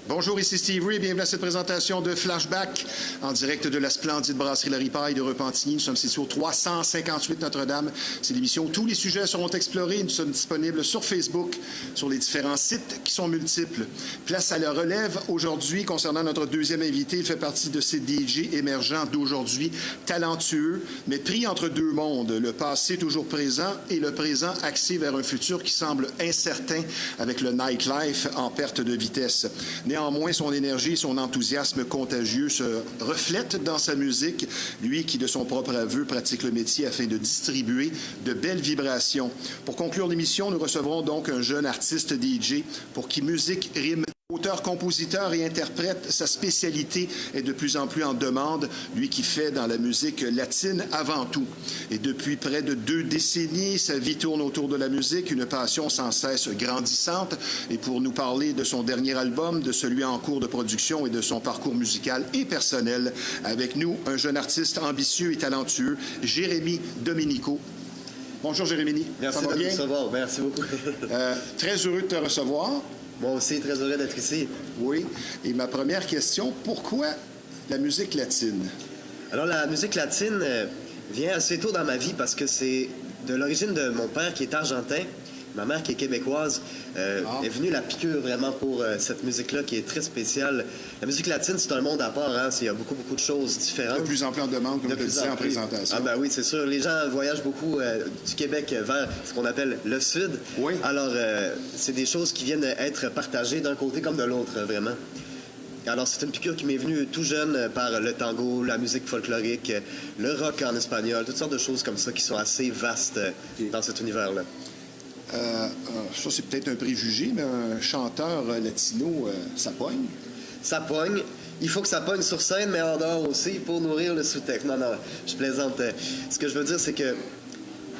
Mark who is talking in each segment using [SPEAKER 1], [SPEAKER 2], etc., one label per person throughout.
[SPEAKER 1] Bonjour, ici Steve Ray. Bienvenue à cette présentation de Flashback en direct de la splendide brasserie La Ripaille de Repentigny. Nous sommes situés au 358 Notre-Dame. C'est l'émission où tous les sujets seront explorés. Nous sommes disponibles sur Facebook, sur les différents sites qui sont multiples. Place à la relève aujourd'hui concernant notre deuxième invité. Il fait partie de ces DJ émergents d'aujourd'hui, talentueux, mais pris entre deux mondes. Le passé toujours présent et le présent axé vers un futur qui semble incertain avec le nightlife en perte de vitesse. Néanmoins, son énergie et son enthousiasme contagieux se reflètent dans sa musique, lui qui, de son propre aveu, pratique le métier afin de distribuer de belles vibrations. Pour conclure l'émission, nous recevrons donc un jeune artiste DJ pour qui musique rime. Auteur, compositeur et interprète, sa spécialité est de plus en plus en demande, lui qui fait dans la musique latine avant tout. Et depuis près de 2 décennies, sa vie tourne autour de la musique, une passion sans cesse grandissante. Et pour nous parler de son dernier album, de celui en cours de production et de son parcours musical et personnel, avec nous, un jeune artiste ambitieux et talentueux, Jérémy Domenico. Bonjour Jérémy.
[SPEAKER 2] Merci
[SPEAKER 1] ça va
[SPEAKER 2] de me
[SPEAKER 1] bien?
[SPEAKER 2] recevoir, merci beaucoup.
[SPEAKER 1] Très heureux de te recevoir.
[SPEAKER 2] Moi aussi, très heureux d'être ici.
[SPEAKER 1] Oui. Et ma première question, pourquoi la musique latine?
[SPEAKER 2] Alors, la musique latine vient assez tôt dans ma vie parce que c'est de l'origine de mon père qui est argentin. Ma mère qui est québécoise est venue la piqûre vraiment pour cette musique-là qui est très spéciale. La musique latine, c'est un monde à part. Hein? Il y a beaucoup de choses différentes.
[SPEAKER 1] De plus en plus en demande, comme je le disais en présentation.
[SPEAKER 2] Ah ben oui, c'est sûr. Les gens voyagent beaucoup du Québec vers ce qu'on appelle le Sud.
[SPEAKER 1] Oui.
[SPEAKER 2] Alors, c'est des choses qui viennent être partagées d'un côté comme de l'autre, vraiment. Alors, c'est une piqûre qui m'est venue tout jeune par le tango, la musique folklorique, le rock en espagnol, toutes sortes de choses comme ça qui sont assez vastes dans cet univers-là.
[SPEAKER 1] Ça, c'est peut-être un préjugé, mais un chanteur latino, ça pogne? Ça
[SPEAKER 2] pogne. Il faut que ça pogne sur scène, mais en dehors aussi, pour nourrir le sous-texte. Non, je plaisante. Ce que je veux dire, c'est que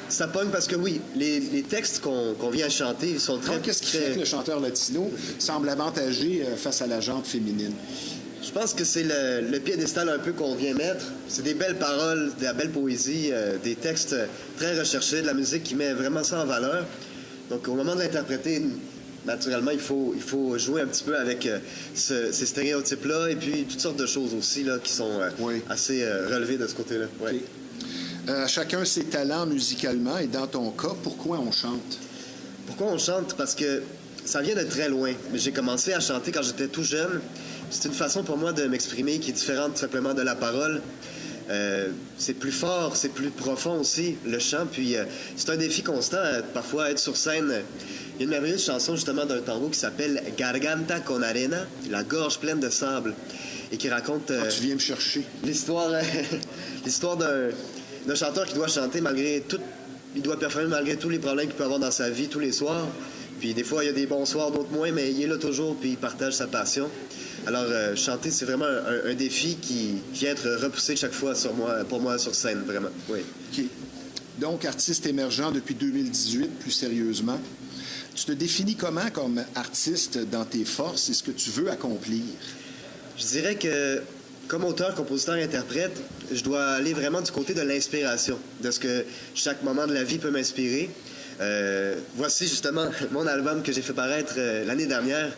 [SPEAKER 2] ça pogne parce que, oui, les textes qu'on vient chanter sont très...
[SPEAKER 1] Qu'est-ce qui fait que le chanteur latino semble avantagé face à la gente féminine?
[SPEAKER 2] Je pense que c'est le piédestal un peu qu'on vient mettre. C'est des belles paroles, de la belle poésie, des textes très recherchés, de la musique qui met vraiment ça en valeur. Donc, au moment de l'interpréter, naturellement, il faut jouer un petit peu avec ces stéréotypes-là et puis toutes sortes de choses aussi là, qui sont assez relevées de ce côté-là. Ouais.
[SPEAKER 1] Okay. Chacun ses talents musicalement et dans ton cas, pourquoi on chante?
[SPEAKER 2] Pourquoi on chante? Parce que ça vient de très loin. J'ai commencé à chanter quand j'étais tout jeune. C'est une façon pour moi de m'exprimer qui est différente tout simplement de la parole. C'est plus fort, c'est plus profond aussi, le chant. Puis c'est un défi constant, parfois, être sur scène. Il y a une merveilleuse chanson, justement, d'un tango qui s'appelle « Garganta con arena », la gorge pleine de sable, et qui raconte...
[SPEAKER 1] tu viens me chercher.
[SPEAKER 2] L'histoire d'un chanteur qui doit chanter malgré tout... Il doit performer malgré tous les problèmes qu'il peut avoir dans sa vie tous les soirs. Puis des fois, il y a des bons soirs, d'autres moins, mais il est là toujours, puis il partage sa passion. Alors, chanter, c'est vraiment un défi qui vient être repoussé chaque fois pour moi sur scène, vraiment. Oui.
[SPEAKER 1] OK. Donc, artiste émergent depuis 2018, plus sérieusement. Tu te définis comment comme artiste dans tes forces et ce que tu veux accomplir?
[SPEAKER 2] Je dirais que, comme auteur, compositeur et interprète, je dois aller vraiment du côté de l'inspiration, de ce que chaque moment de la vie peut m'inspirer. Voici justement mon album que j'ai fait paraître l'année dernière.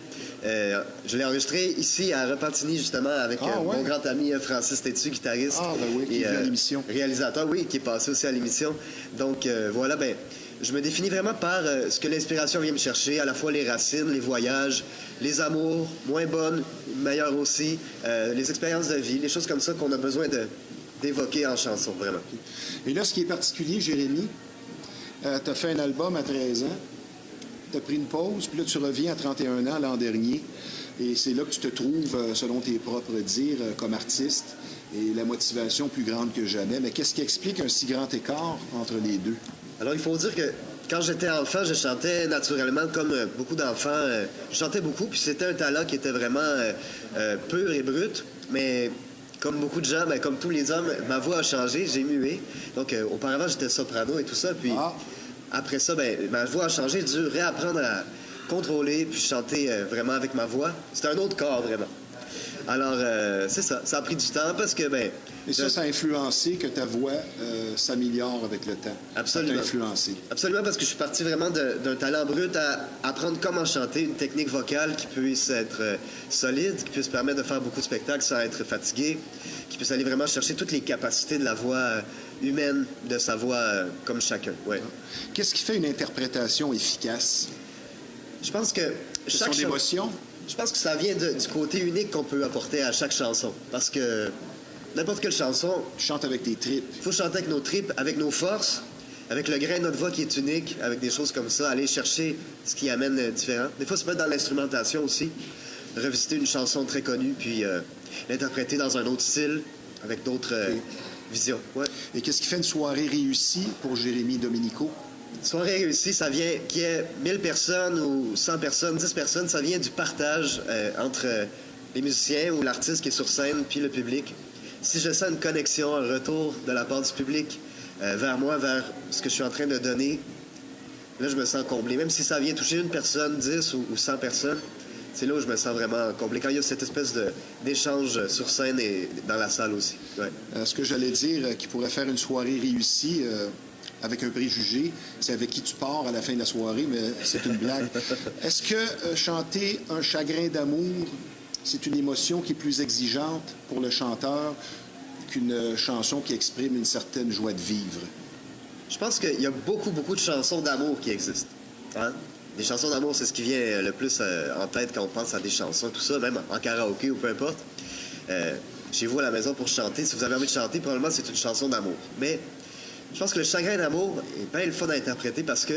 [SPEAKER 2] Je l'ai enregistré ici à Repentigny, justement, avec mon grand ami Francis Tétu, guitariste.
[SPEAKER 1] Qui est à l'émission.
[SPEAKER 2] Réalisateur, oui, qui est passé aussi à l'émission. Donc, voilà, je me définis vraiment par ce que l'inspiration vient me chercher, à la fois les racines, les voyages, les amours, moins bonnes, meilleures aussi, les expériences de vie, les choses comme ça qu'on a besoin d'évoquer en chanson, vraiment.
[SPEAKER 1] Et là, ce qui est particulier, Jérémy, tu as fait un album à 13 ans, tu as pris une pause, puis là, tu reviens à 31 ans l'an dernier, et c'est là que tu te trouves, selon tes propres dires, comme artiste, et la motivation plus grande que jamais. Mais qu'est-ce qui explique un si grand écart entre les deux?
[SPEAKER 2] Alors, il faut dire que quand j'étais enfant, je chantais naturellement comme beaucoup d'enfants. Je chantais beaucoup, puis c'était un talent qui était vraiment pur et brut, mais... Comme beaucoup de gens, comme tous les hommes, ma voix a changé, j'ai mué. Donc, auparavant, j'étais soprano et tout ça. Puis, après ça, ma voix a changé. J'ai dû réapprendre à contrôler puis chanter vraiment avec ma voix. C'était un autre corps, vraiment. Alors, c'est ça. Ça a pris du temps parce que, ben...
[SPEAKER 1] Et ça a influencé que ta voix s'améliore avec le temps.
[SPEAKER 2] Absolument.
[SPEAKER 1] Ça t'a influencé.
[SPEAKER 2] Absolument, parce que je suis parti vraiment d'un talent brut à apprendre comment chanter, une technique vocale qui puisse être solide, qui puisse permettre de faire beaucoup de spectacles sans être fatigué, qui puisse aller vraiment chercher toutes les capacités de la voix humaine, de sa voix comme chacun. Ouais.
[SPEAKER 1] Qu'est-ce qui fait une interprétation efficace?
[SPEAKER 2] Je pense que
[SPEAKER 1] Chaque son d'émotion?
[SPEAKER 2] Je pense que ça vient du côté unique qu'on peut apporter à chaque chanson. Parce que n'importe quelle chanson...
[SPEAKER 1] Tu chantes avec tes tripes.
[SPEAKER 2] Il faut chanter avec nos tripes, avec nos forces, avec le grain de notre voix qui est unique, avec des choses comme ça, aller chercher ce qui amène différent. Des fois, ça peut être dans l'instrumentation aussi. Revisiter une chanson très connue, puis l'interpréter dans un autre style, avec d'autres visions. Ouais.
[SPEAKER 1] Et qu'est-ce qui fait une soirée réussie pour Jérémy Domenico?
[SPEAKER 2] Soirée réussie, ça vient qu'il y ait 1000 personnes ou 100 personnes, 10 personnes, ça vient du partage entre les musiciens ou l'artiste qui est sur scène puis le public. Si je sens une connexion, un retour de la part du public vers moi, vers ce que je suis en train de donner, là, je me sens comblé. Même si ça vient toucher une personne, 10 ou 100 personnes, c'est là où je me sens vraiment comblé. Quand il y a cette espèce d'échange sur scène et dans la salle aussi. Ouais.
[SPEAKER 1] Ce que j'allais dire qui pourrait faire une soirée réussie... avec un préjugé, c'est avec qui tu pars à la fin de la soirée, mais c'est une blague. Est-ce que chanter un chagrin d'amour, c'est une émotion qui est plus exigeante pour le chanteur qu'une chanson qui exprime une certaine joie de vivre?
[SPEAKER 2] Je pense qu'il y a beaucoup, beaucoup de chansons d'amour qui existent. Hein? Des chansons d'amour, c'est ce qui vient le plus en tête quand on pense à des chansons, tout ça, même en karaoké ou peu importe. Chez vous à la maison pour chanter, si vous avez envie de chanter, probablement c'est une chanson d'amour. Mais je pense que le chagrin d'amour est bien le fun à interpréter parce que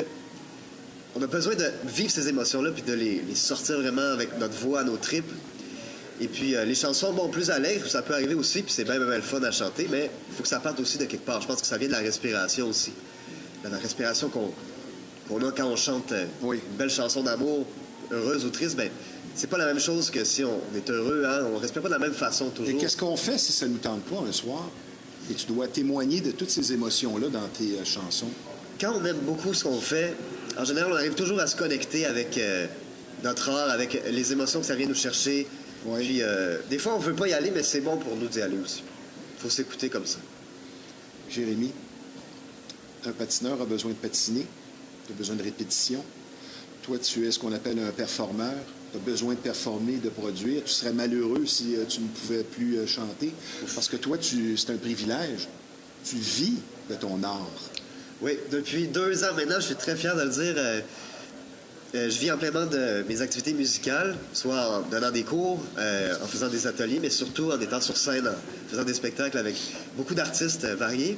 [SPEAKER 2] on a besoin de vivre ces émotions-là puis de les sortir vraiment avec notre voix, nos tripes. Et puis les chansons, bon, plus allègres, ça peut arriver aussi, puis c'est bien le fun à chanter, mais il faut que ça parte aussi de quelque part. Je pense que ça vient de la respiration aussi. De la respiration qu'on a quand on chante une belle chanson d'amour, heureuse ou triste, ben c'est pas la même chose que si on est heureux, hein? On respire pas de la même façon toujours.
[SPEAKER 1] Et qu'est-ce qu'on fait si ça nous tente pas un soir? Et tu dois témoigner de toutes ces émotions-là dans tes chansons.
[SPEAKER 2] Quand on aime beaucoup ce qu'on fait, en général, on arrive toujours à se connecter avec notre art, avec les émotions que ça vient nous chercher.
[SPEAKER 1] Ouais.
[SPEAKER 2] Puis, des fois, on veut pas y aller, mais c'est bon pour nous d'y aller aussi. Il faut s'écouter comme ça.
[SPEAKER 1] Jérémy, un patineur a besoin de patiner, tu as besoin de répétition. Toi, tu es ce qu'on appelle un performeur. Tu as besoin de performer, de produire. Tu serais malheureux si tu ne pouvais plus chanter. Parce que toi, c'est un privilège. Tu vis de ton art.
[SPEAKER 2] Oui, depuis 2 ans maintenant, je suis très fier de le dire. Je vis en pleinement de mes activités musicales, soit en donnant des cours, en faisant des ateliers, mais surtout en étant sur scène, en faisant des spectacles avec beaucoup d'artistes variés.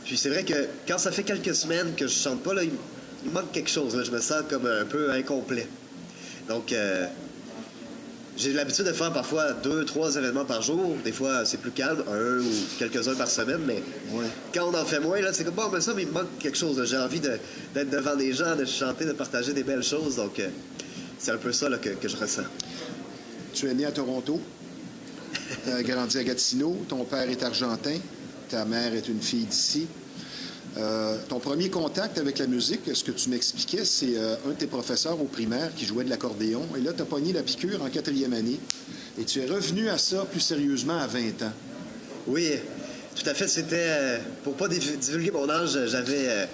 [SPEAKER 2] Puis c'est vrai que quand ça fait quelques semaines que je chante pas, là, il manque quelque chose. Là. Je me sens comme un peu incomplet. Donc, j'ai l'habitude de faire parfois 2, 3 événements par jour. Des fois, c'est plus calme, 1 ou quelques-uns par semaine, mais quand on en fait moins, là, c'est comme, bon, mais ça, mais il me manque quelque chose. J'ai envie d'être devant des gens, de chanter, de partager des belles choses. Donc, c'est un peu ça là, que je ressens.
[SPEAKER 1] Tu es né à Toronto, grandi à Gatineau. Ton père est argentin, ta mère est une fille d'ici. Ton premier contact avec la musique, ce que tu m'expliquais, c'est un de tes professeurs au primaire qui jouait de l'accordéon. Et là, tu as pogné la piqûre en 4e année. Et tu es revenu à ça plus sérieusement à 20 ans.
[SPEAKER 2] Oui, tout à fait. C'était, pour pas divulguer mon âge, j'avais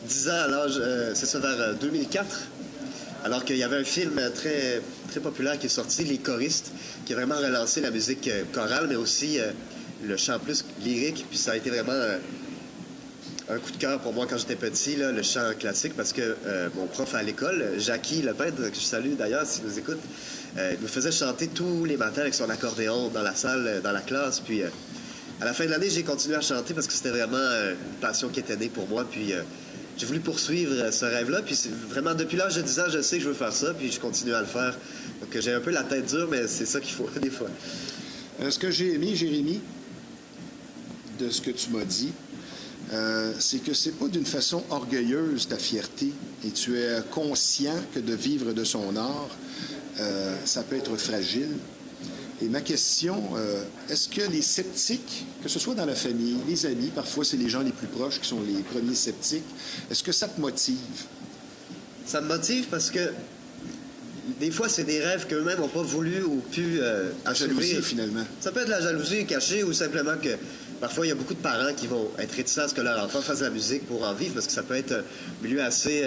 [SPEAKER 2] 10 ans à l'âge, c'est ça, vers 2004. Alors qu'il y avait un film très, très populaire qui est sorti, Les choristes, qui a vraiment relancé la musique chorale, mais aussi le chant plus lyrique. Puis ça a été vraiment... un coup de cœur pour moi quand j'étais petit, là, le chant classique, parce que mon prof à l'école, Jackie Lepeintre, que je salue d'ailleurs s'il nous écoute, me faisait chanter tous les matins avec son accordéon dans la salle, dans la classe. Puis à la fin de l'année, j'ai continué à chanter parce que c'était vraiment une passion qui était née pour moi. Puis j'ai voulu poursuivre ce rêve-là. Puis vraiment, depuis l'âge de 10 ans, je sais que je veux faire ça, puis je continue à le faire. Donc j'ai un peu la tête dure, mais c'est ça qu'il faut des fois.
[SPEAKER 1] Ce que j'ai aimé, Jérémy, de ce que tu m'as dit, c'est que c'est pas d'une façon orgueilleuse ta fierté et tu es conscient que de vivre de son art, ça peut être fragile. Et ma question, est-ce que les sceptiques, que ce soit dans la famille, les amis, parfois c'est les gens les plus proches qui sont les premiers sceptiques, est-ce que ça te motive?
[SPEAKER 2] Ça me motive parce que des fois, c'est des rêves qu'eux-mêmes n'ont pas voulu ou pu
[SPEAKER 1] La jalousie,
[SPEAKER 2] assouvir.
[SPEAKER 1] finalement.
[SPEAKER 2] Ça peut être la jalousie cachée ou simplement que parfois, il y a beaucoup de parents qui vont être réticents à ce que leur enfant fasse de la musique pour en vivre parce que ça peut être un milieu assez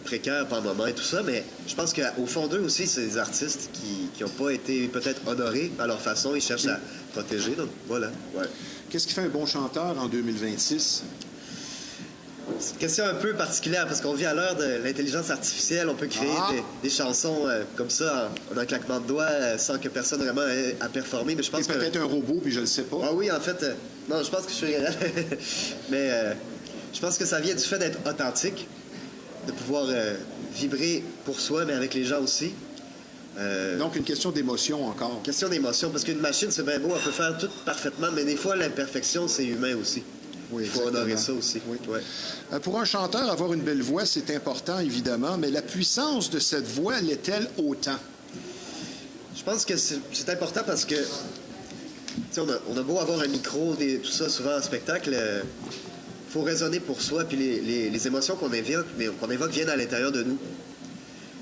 [SPEAKER 2] précaire par moment et tout ça. Mais je pense qu'au fond d'eux aussi, c'est des artistes qui n'ont pas été peut-être honorés à leur façon. Ils cherchent à protéger. Donc, voilà. Ouais.
[SPEAKER 1] Qu'est-ce qui fait un bon chanteur en 2026?
[SPEAKER 2] C'est une question un peu particulière parce qu'on vit à l'heure de l'intelligence artificielle. On peut créer des chansons comme ça en un claquement de doigts sans que personne vraiment ait à performer. Mais je pense
[SPEAKER 1] T'es peut-être un robot, puis je le sais pas.
[SPEAKER 2] Ah oui, en fait, non, je pense que je suis réel. Mais je pense que ça vient du fait d'être authentique, de pouvoir vibrer pour soi, mais avec les gens aussi.
[SPEAKER 1] Donc, une question d'émotion encore.
[SPEAKER 2] Question d'émotion, parce qu'une machine, c'est bien beau, elle peut faire tout parfaitement, mais des fois, l'imperfection, c'est humain aussi.
[SPEAKER 1] Oui,
[SPEAKER 2] Il faut honorer
[SPEAKER 1] exactement.
[SPEAKER 2] ça aussi.
[SPEAKER 1] Oui.
[SPEAKER 2] Ouais.
[SPEAKER 1] Pour un chanteur, avoir une belle voix, c'est important, évidemment, mais la puissance de cette voix l'est-elle autant?
[SPEAKER 2] Je pense que c'est important parce que tu sais, on a beau avoir un micro, tout ça, souvent en spectacle, faut raisonner pour soi, puis les émotions qu'on évoque viennent à l'intérieur de nous.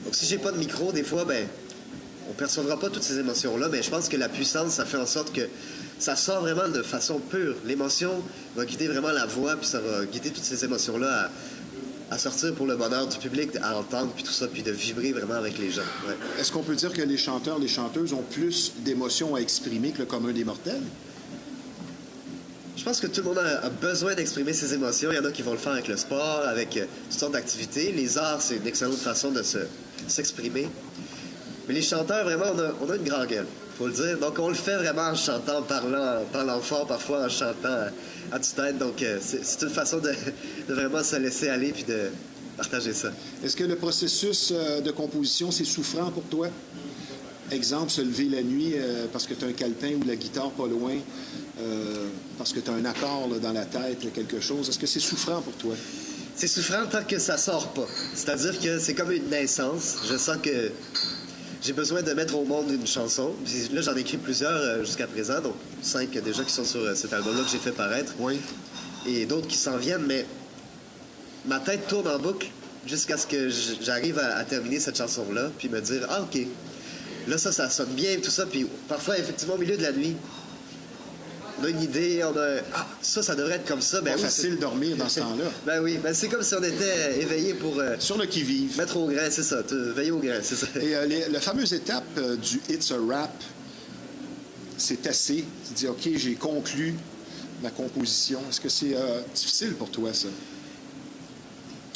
[SPEAKER 2] Donc si j'ai pas de micro, des fois, ben, on percevra pas toutes ces émotions-là, mais je pense que la puissance, ça fait en sorte que ça sort vraiment de façon pure. L'émotion va guider vraiment la voix, puis ça va guider toutes ces émotions-là à sortir pour le bonheur du public, à entendre, puis tout ça, puis de vibrer vraiment avec les gens. Ouais.
[SPEAKER 1] Est-ce qu'on peut dire que les chanteurs, les chanteuses ont plus d'émotions à exprimer que le commun des mortels?
[SPEAKER 2] Je pense que tout le monde a besoin d'exprimer ses émotions. Il y en a qui vont le faire avec le sport, avec toutes sortes d'activités. Les arts, c'est une excellente façon de s'exprimer. Mais les chanteurs, vraiment, on a une grande gueule, faut le dire. Donc, on le fait vraiment en chantant, en parlant fort, parfois en chantant à tue-tête. Donc, c'est une façon de vraiment se laisser aller puis de partager ça.
[SPEAKER 1] Est-ce que le processus de composition, c'est souffrant pour toi? Exemple, se lever la nuit parce que tu as un calepin ou la guitare pas loin, parce que tu as un accord là, dans la tête, quelque chose. Est-ce que c'est souffrant pour toi?
[SPEAKER 2] C'est souffrant tant que ça sort pas. C'est-à-dire que c'est comme une naissance. Je sens que j'ai besoin de mettre au monde une chanson. Puis là, j'en ai écrit plusieurs jusqu'à présent, donc 5 déjà qui sont sur cet album-là que j'ai fait paraître.
[SPEAKER 1] Oui.
[SPEAKER 2] Et d'autres qui s'en viennent, mais ma tête tourne en boucle jusqu'à ce que j'arrive à terminer cette chanson-là, puis me dire « Ah, OK, là, ça sonne bien, tout ça. » Puis parfois, effectivement, au milieu de la nuit, on a une idée, Ah, ça devrait être comme ça. Ben
[SPEAKER 1] Pas
[SPEAKER 2] oui,
[SPEAKER 1] facile de dormir dans ce temps-là.
[SPEAKER 2] Ben oui, ben c'est comme si on était éveillé pour
[SPEAKER 1] Sur le qui-vive.
[SPEAKER 2] mettre au grain, c'est ça, veiller au grain, c'est ça.
[SPEAKER 1] Et la fameuse étape du « It's a Rap », c'est assez. Tu dis « OK, j'ai conclu ma composition ». Est-ce que c'est difficile pour toi, ça?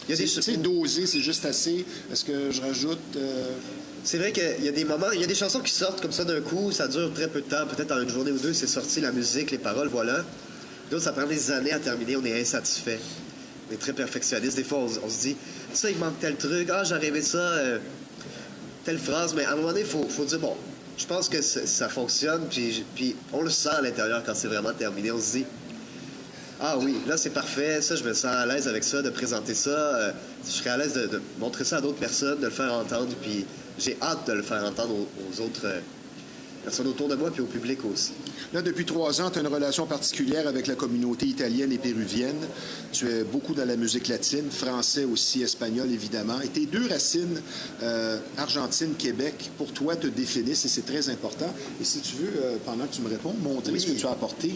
[SPEAKER 2] Il y a des
[SPEAKER 1] C'est dosé, c'est juste assez. Est-ce que je rajoute...
[SPEAKER 2] C'est vrai qu'il y a des moments, il y a des chansons qui sortent comme ça d'un coup, ça dure très peu de temps, peut-être en une journée ou deux, c'est sorti, la musique, les paroles, voilà. D'autres, ça prend des années à terminer, on est insatisfait. On est très perfectionniste. Des fois, on se dit, ça, il manque tel truc, ah, j'ai rêvé ça, telle phrase, mais à un moment donné, il faut dire, bon, je pense que ça fonctionne, puis on le sent à l'intérieur quand c'est vraiment terminé, on se dit, ah oui, là, c'est parfait, ça, je me sens à l'aise avec ça, de présenter ça, je serais à l'aise de montrer ça à d'autres personnes, de le faire entendre, puis j'ai hâte de le faire entendre aux autres personnes autour de moi, puis au public aussi.
[SPEAKER 1] Là, depuis 3 ans, tu as une relation particulière avec la communauté italienne et péruvienne. Tu es beaucoup dans la musique latine, français aussi, espagnol, évidemment. Et tes 2 racines, Argentine, Québec, pour toi, te définissent et c'est très important. Et si tu veux, pendant que tu me réponds, montrer ce que tu as apporté.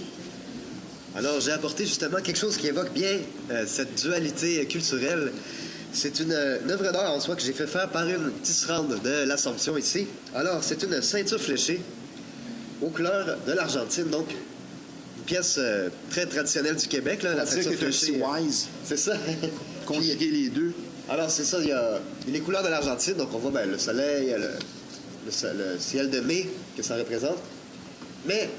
[SPEAKER 2] Alors, j'ai apporté justement quelque chose qui évoque bien cette dualité culturelle. C'est une œuvre d'art en soi que j'ai fait faire par une tisserande de l'Assomption ici. Alors, c'est une ceinture fléchée aux couleurs de l'Argentine, donc une pièce très traditionnelle du Québec, là, la ceinture fléchée.
[SPEAKER 1] Wise.
[SPEAKER 2] C'est ça.
[SPEAKER 1] Conjuguer les deux.
[SPEAKER 2] Alors, c'est ça, il y a les couleurs de l'Argentine, donc on voit ben, le soleil, le ciel de mai que ça représente. Mais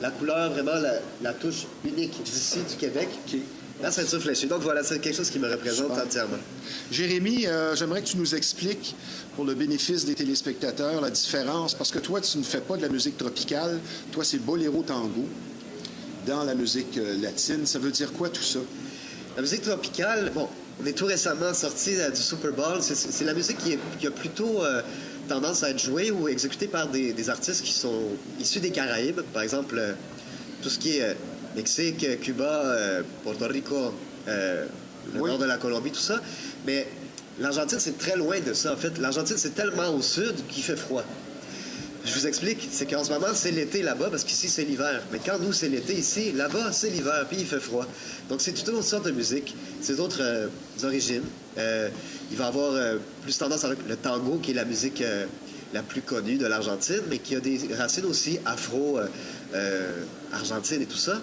[SPEAKER 2] la couleur, vraiment, la touche unique d'ici, du Québec, la ceinture fléchée. Donc voilà, c'est quelque chose qui me représente
[SPEAKER 1] Super.
[SPEAKER 2] entièrement.
[SPEAKER 1] Jérémy, j'aimerais que tu nous expliques, pour le bénéfice des téléspectateurs, la différence, parce que toi, tu ne fais pas de la musique tropicale, toi, c'est boléro tango dans la musique latine. Ça veut dire quoi, tout ça?
[SPEAKER 2] La musique tropicale, bon, on est tout récemment sorti du Super Bowl. C'est la musique qui a plutôt tendance à être jouée ou exécutée par des artistes qui sont issus des Caraïbes. Par exemple, tout ce qui est Mexique, Cuba, Porto Rico, le nord de la Colombie, tout ça. Mais l'Argentine, c'est très loin de ça, en fait. L'Argentine, c'est tellement au sud qu'il fait froid. Je vous explique, c'est qu'en ce moment, c'est l'été là-bas, parce qu'ici, c'est l'hiver. Mais quand nous, c'est l'été ici, là-bas, c'est l'hiver, puis il fait froid. Donc, c'est toute une autre sorte de musique, c'est d'autres origines. Il va avoir plus tendance avec le tango, qui est la musique la plus connue de l'Argentine, mais qui a des racines aussi afro-argentines et tout ça.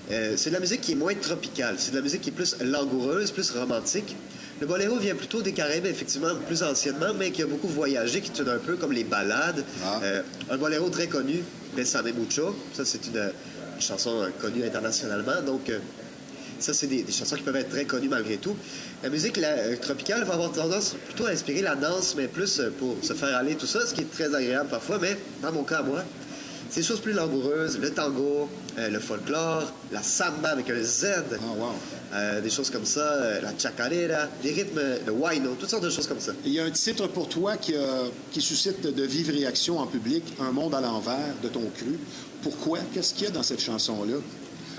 [SPEAKER 2] C'est de la musique qui est moins tropicale. C'est de la musique qui est plus langoureuse, plus romantique. Le boléro vient plutôt des Caraïbes, effectivement, plus anciennement, mais qui a beaucoup voyagé, qui tourne un peu comme les ballades. Un boléro très connu, Bésame Mucho. Ça, c'est une chanson connue internationalement. Donc, ça, c'est des chansons qui peuvent être très connues malgré tout. La musique tropicale va avoir tendance plutôt à inspirer la danse, mais plus pour se faire aller, tout ça, ce qui est très agréable parfois. Mais dans mon cas, moi, c'est des choses plus langoureuses, le tango, le folklore, la samba avec un Z, des choses comme ça, la chacarera, des rythmes, le huayno, toutes sortes de choses comme ça.
[SPEAKER 1] Il y a un titre pour toi qui suscite de vives réactions en public, Un monde à l'envers de ton cru. Pourquoi? Qu'est-ce qu'il y a dans cette chanson-là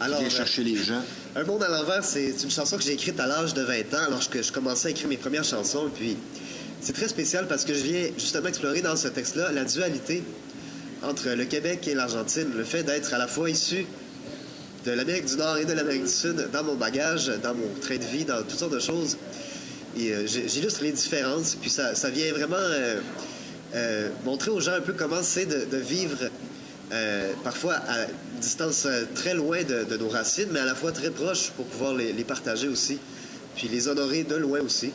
[SPEAKER 1] qui vient chercher les gens?
[SPEAKER 2] Un monde à l'envers, c'est une chanson que j'ai écrite à l'âge de 20 ans, lorsque je commençais à écrire mes premières chansons. Puis c'est très spécial parce que je viens justement explorer dans ce texte-là la dualité entre le Québec et l'Argentine, le fait d'être à la fois issu de l'Amérique du Nord et de l'Amérique du Sud dans mon bagage, dans mon train de vie, dans toutes sortes de choses. Et j'illustre les différences. Puis ça vient vraiment montrer aux gens un peu comment c'est de vivre parfois à distance très loin de nos racines, mais à la fois très proches pour pouvoir les partager aussi, puis les honorer de loin aussi.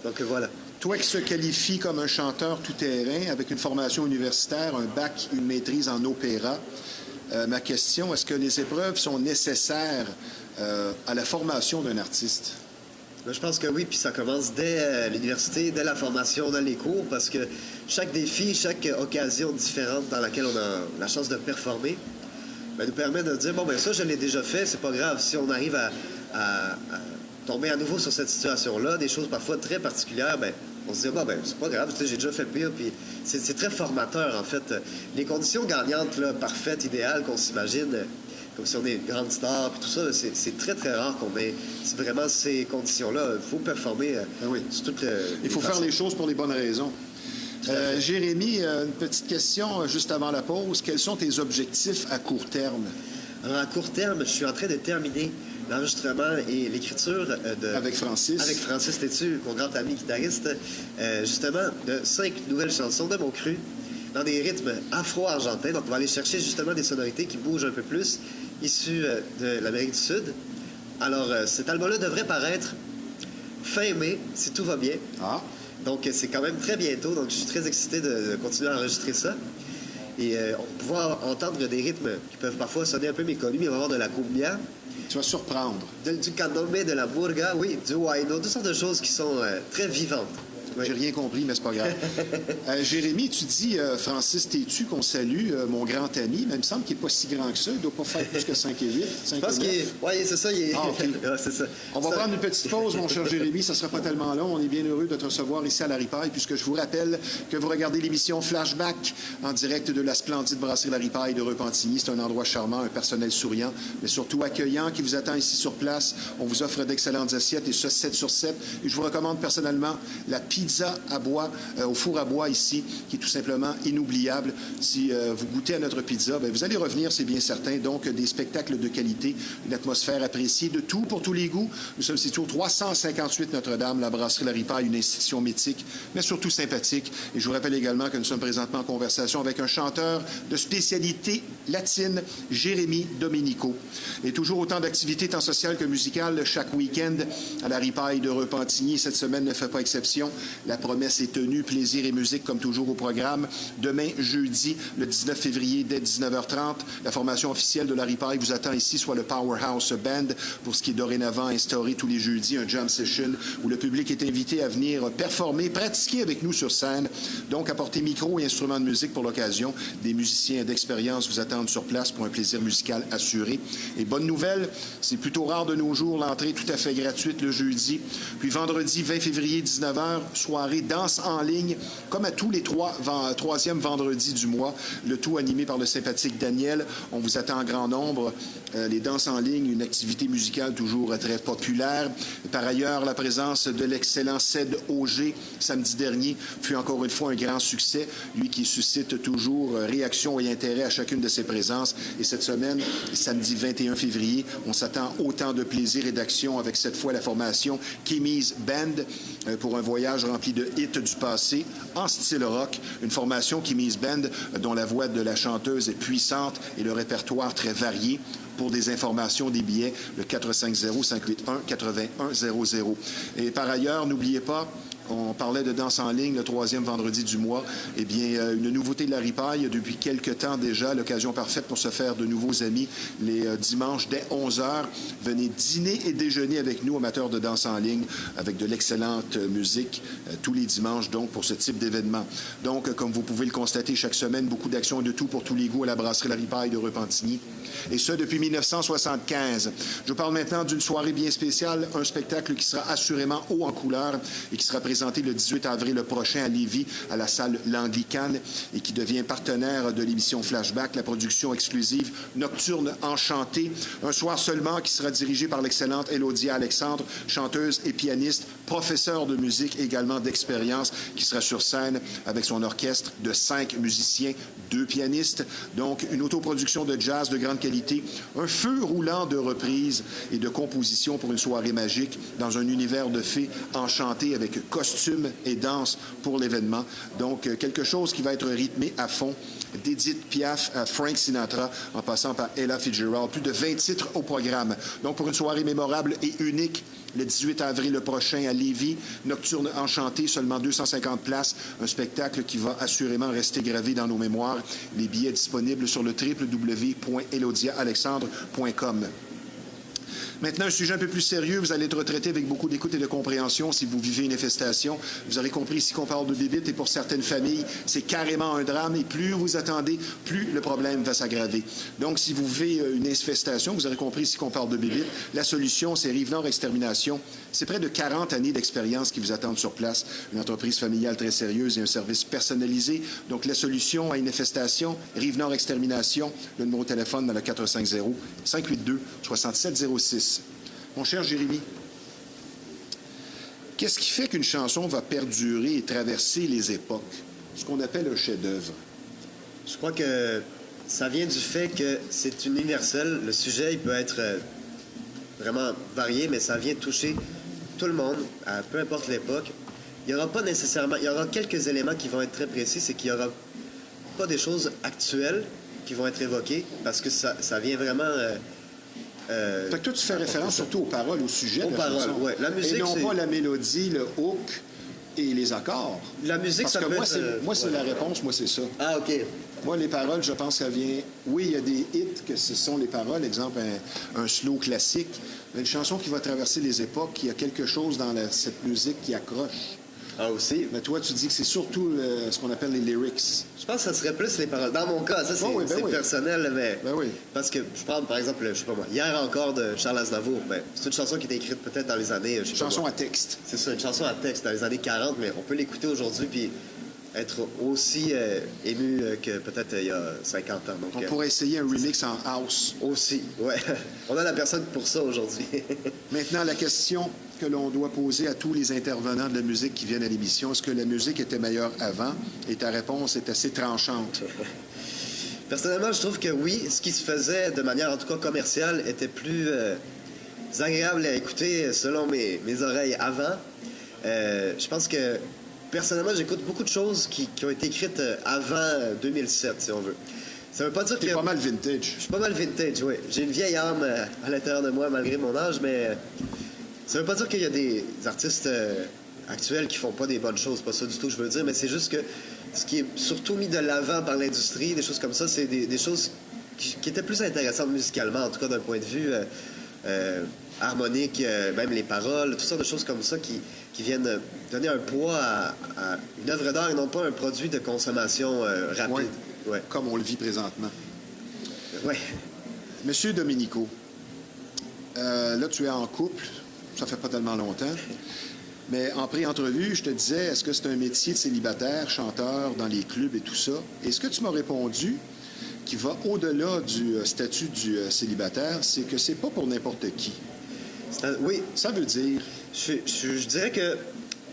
[SPEAKER 2] Donc voilà.
[SPEAKER 1] Toi qui se qualifie comme un chanteur tout-terrain avec une formation universitaire, un bac, une maîtrise en opéra, ma question, est-ce que les épreuves sont nécessaires à la formation d'un artiste?
[SPEAKER 2] Je pense que oui, puis ça commence dès l'université, dès la formation, dans les cours, parce que chaque défi, chaque occasion différente dans laquelle on a la chance de performer, nous permet de dire, bon, ben ça, je l'ai déjà fait, c'est pas grave. Si on arrive à tomber à nouveau sur cette situation-là, des choses parfois très particulières, ben on se dit, bon, ben c'est pas grave, j'ai déjà fait pire, puis c'est très formateur, en fait. Les conditions gagnantes, là, parfaites, idéales, qu'on s'imagine, comme si on est une grande star, puis tout ça, c'est très, très rare qu'on ait vraiment ces conditions-là. Il faut performer sur toutes les
[SPEAKER 1] Il faut faire les choses pour les bonnes raisons. Jérémy, une petite question juste avant la pause. Quels sont tes objectifs à court terme?
[SPEAKER 2] Alors, à court terme, je suis en train de terminer l'enregistrement et l'écriture
[SPEAKER 1] Avec Francis.
[SPEAKER 2] Avec Francis Tétu, mon grand ami guitariste, justement, de 5 nouvelles chansons de mon cru, dans des rythmes afro-argentins. Donc, on va aller chercher justement des sonorités qui bougent un peu plus, issues de l'Amérique du Sud. Alors, cet album-là devrait paraître fin mai, si tout va bien. Donc, c'est quand même très bientôt. Donc, je suis très excité de continuer à enregistrer ça. Et on va pouvoir entendre des rythmes qui peuvent parfois sonner un peu méconnus, mais on va avoir de la cumbia.
[SPEAKER 1] Tu vas surprendre.
[SPEAKER 2] Du candombe, de la murga, oui, du huayno, toutes sortes de choses qui sont très vivantes.
[SPEAKER 1] Oui. J'ai rien compris, mais c'est pas grave. Jérémy, tu dis Francis Tétu, qu'on salue, mon grand ami, mais il me semble qu'il n'est pas si grand que ça. Il ne doit pas faire plus que 5 et 8. 5
[SPEAKER 2] Je pense qu'il est... Oui, c'est ça. Il est...
[SPEAKER 1] Okay.
[SPEAKER 2] c'est ça.
[SPEAKER 1] On va prendre une petite pause, mon cher Jérémy. Ça ne sera pas tellement long. On est bien heureux de te recevoir ici à La Ripaille, puisque je vous rappelle que vous regardez l'émission Flashback en direct de la splendide brasserie La Ripaille de Repentigny. C'est un endroit charmant, un personnel souriant, mais surtout accueillant qui vous attend ici sur place. On vous offre d'excellentes assiettes et ce 7 sur 7. Et je vous recommande personnellement la pizza à bois, au four à bois ici, qui est tout simplement inoubliable. Si vous goûtez à notre pizza, bien, vous allez revenir, c'est bien certain. Donc, des spectacles de qualité, une atmosphère appréciée, de tout pour tous les goûts. Nous sommes situés au 358 Notre-Dame, la brasserie La Ripaille, une institution mythique, mais surtout sympathique. Et je vous rappelle également que nous sommes présentement en conversation avec un chanteur de spécialité latine, Jérémy Domenico. Et toujours autant d'activités tant sociales que musicales chaque week-end à La Ripaille de Repentigny. Cette semaine ne fait pas exception. La promesse est tenue, plaisir et musique comme toujours au programme. Demain, jeudi, le 19 février, dès 19h30, la formation officielle de La Ripaille vous attend ici, soit le Powerhouse Band, pour ce qui est dorénavant instauré tous les jeudis, un jam session où le public est invité à venir performer, pratiquer avec nous sur scène. Donc, apporter micro et instruments de musique pour l'occasion. Des musiciens d'expérience vous attendent sur place pour un plaisir musical assuré. Et bonne nouvelle, c'est plutôt rare de nos jours, l'entrée tout à fait gratuite le jeudi. Puis vendredi 20 février, 19h, soirée danse en ligne, comme à tous les troisièmes vendredis du mois, le tout animé par le sympathique Daniel. On vous attend en grand nombre. Les danses en ligne, une activité musicale toujours très populaire. Par ailleurs, la présence de l'excellent Ced Auger samedi dernier fut encore une fois un grand succès, lui qui suscite toujours réaction et intérêt à chacune de ses présences. Et cette semaine, samedi 21 février, on s'attend autant de plaisir et d'action avec cette fois la formation Kimmy's Band pour un voyage rempli de hits du passé en style rock. Une formation Kimmy's Band dont la voix de la chanteuse est puissante et le répertoire très varié. Pour des informations, des billets, le 450-581-8100. Et par ailleurs, n'oubliez pas, on parlait de danse en ligne le troisième vendredi du mois. Eh bien, une nouveauté de la ripaille depuis quelque temps déjà, l'occasion parfaite pour se faire de nouveaux amis les dimanches dès 11h. Venez dîner et déjeuner avec nous, amateurs de danse en ligne, avec de l'excellente musique tous les dimanches, donc, pour ce type d'événement. Donc, comme vous pouvez le constater chaque semaine, beaucoup d'actions et de tout pour tous les goûts à la brasserie La Ripaille de Repentigny. Et ce, depuis 1975. Je vous parle maintenant d'une soirée bien spéciale, un spectacle qui sera assurément haut en couleur et qui sera présenté le 18 avril prochain à Lévis, à la salle L'Anglicane, et qui devient partenaire de l'émission Flashback, la production exclusive Nocturne Enchantée. Un soir seulement qui sera dirigé par l'excellente Élodie Alexandre, chanteuse et pianiste, professeure de musique également d'expérience, qui sera sur scène avec son orchestre de 5 musiciens, 2 pianistes. Donc, une autoproduction de jazz de grande qualité, un feu roulant de reprises et de compositions pour une soirée magique dans un univers de fées enchanté avec costumes et danse pour l'événement. Donc, quelque chose qui va être rythmé à fond, d'Edith Piaf à Frank Sinatra, en passant par Ella Fitzgerald. Plus de 20 titres au programme. Donc, pour une soirée mémorable et unique, le 18 avril prochain à Lévis, Nocturne Enchantée, seulement 250 places, un spectacle qui va assurément rester gravé dans nos mémoires. Les billets disponibles sur le www.elodiaalexandre.com. Maintenant, un sujet un peu plus sérieux. Vous allez être traité avec beaucoup d'écoute et de compréhension si vous vivez une infestation. Vous aurez compris ici qu'on parle de bébites et pour certaines familles, c'est carrément un drame et plus vous attendez, plus le problème va s'aggraver. Donc, si vous vivez une infestation, vous aurez compris ici qu'on parle de bébites. La solution, c'est Rive-Nord Extermination. C'est près de 40 années d'expérience qui vous attendent sur place. Une entreprise familiale très sérieuse et un service personnalisé. Donc, la solution à une infestation, Rive-Nord Extermination, le numéro de téléphone dans le 450-582-6706. Mon cher Jérémy, qu'est-ce qui fait qu'une chanson va perdurer et traverser les époques? Ce qu'on appelle un chef-d'œuvre.
[SPEAKER 2] Je crois que ça vient du fait que c'est universel. Le sujet, il peut être vraiment varié, mais ça vient toucher tout le monde, à peu importe l'époque. Il n'y aura pas nécessairement... Il y aura quelques éléments qui vont être très précis, c'est qu'il n'y aura pas des choses actuelles qui vont être évoquées, parce que ça vient vraiment...
[SPEAKER 1] Fait que toi, tu fais référence surtout aux paroles, au sujet
[SPEAKER 2] aux
[SPEAKER 1] de la
[SPEAKER 2] paroles,
[SPEAKER 1] chanson.
[SPEAKER 2] ouais. La musique,
[SPEAKER 1] et non
[SPEAKER 2] c'est...
[SPEAKER 1] pas la mélodie, le hook et les accords.
[SPEAKER 2] La musique,
[SPEAKER 1] Parce
[SPEAKER 2] ça
[SPEAKER 1] que
[SPEAKER 2] peut
[SPEAKER 1] moi,
[SPEAKER 2] être...
[SPEAKER 1] c'est
[SPEAKER 2] ouais.
[SPEAKER 1] la réponse, moi, c'est ça.
[SPEAKER 2] Ah, OK.
[SPEAKER 1] Moi, les paroles, je pense que ça vient... Oui, il y a des hits que ce sont les paroles, exemple, un slow classique, mais une chanson qui va traverser les époques, il y a quelque chose dans cette musique qui accroche.
[SPEAKER 2] Ah, aussi.
[SPEAKER 1] Mais toi, tu dis que c'est surtout ce qu'on appelle les lyrics.
[SPEAKER 2] Je pense que ça serait plus les paroles. Dans mon cas, ça, c'est
[SPEAKER 1] oui.
[SPEAKER 2] personnel, mais...
[SPEAKER 1] Ben oui.
[SPEAKER 2] Parce que je parle, par exemple, je sais pas moi, Hier encore de Charles Aznavour. Ben, c'est une chanson qui était écrite peut-être dans les années... je sais
[SPEAKER 1] Chanson
[SPEAKER 2] pas moi.
[SPEAKER 1] à texte.
[SPEAKER 2] C'est ça, une chanson à texte dans les années 40, mais on peut l'écouter aujourd'hui puis être aussi ému que peut-être il y a 50 ans. Donc,
[SPEAKER 1] On pourrait essayer un remix en house.
[SPEAKER 2] aussi, ouais. On a la personne pour ça aujourd'hui.
[SPEAKER 1] Maintenant, la question que l'on doit poser à tous les intervenants de la musique qui viennent à l'émission, est-ce que la musique était meilleure avant? Et ta réponse est assez tranchante.
[SPEAKER 2] Personnellement, je trouve que oui, ce qui se faisait de manière en tout cas commerciale était plus agréable à écouter selon mes oreilles avant. Je pense que personnellement, j'écoute beaucoup de choses qui ont été écrites avant 2007, si on veut. Ça veut pas dire que...
[SPEAKER 1] T'es pas mal vintage.
[SPEAKER 2] Je suis pas mal vintage, oui. J'ai une vieille âme à l'intérieur de moi, malgré mon âge, mais ça veut pas dire qu'il y a des artistes actuels qui font pas des bonnes choses. Pas ça du tout que je veux dire, mais c'est juste que ce qui est surtout mis de l'avant par l'industrie, des choses comme ça, c'est des choses qui étaient plus intéressantes musicalement, en tout cas d'un point de vue harmonique, même les paroles, toutes sortes de choses comme ça qui viennent donner un poids à une œuvre d'art et non pas un produit de consommation rapide.
[SPEAKER 1] Oui,
[SPEAKER 2] Ouais.
[SPEAKER 1] comme on le vit présentement.
[SPEAKER 2] Ouais.
[SPEAKER 1] Monsieur Domenico, là, tu es en couple, ça fait pas tellement longtemps, Mais en pré-entrevue, je te disais, est-ce que c'est un métier de célibataire, chanteur dans les clubs et tout ça? Et ce que tu m'as répondu, qui va au-delà du statut du célibataire, c'est que c'est pas pour n'importe qui.
[SPEAKER 2] Oui,
[SPEAKER 1] Ça veut dire...
[SPEAKER 2] je dirais que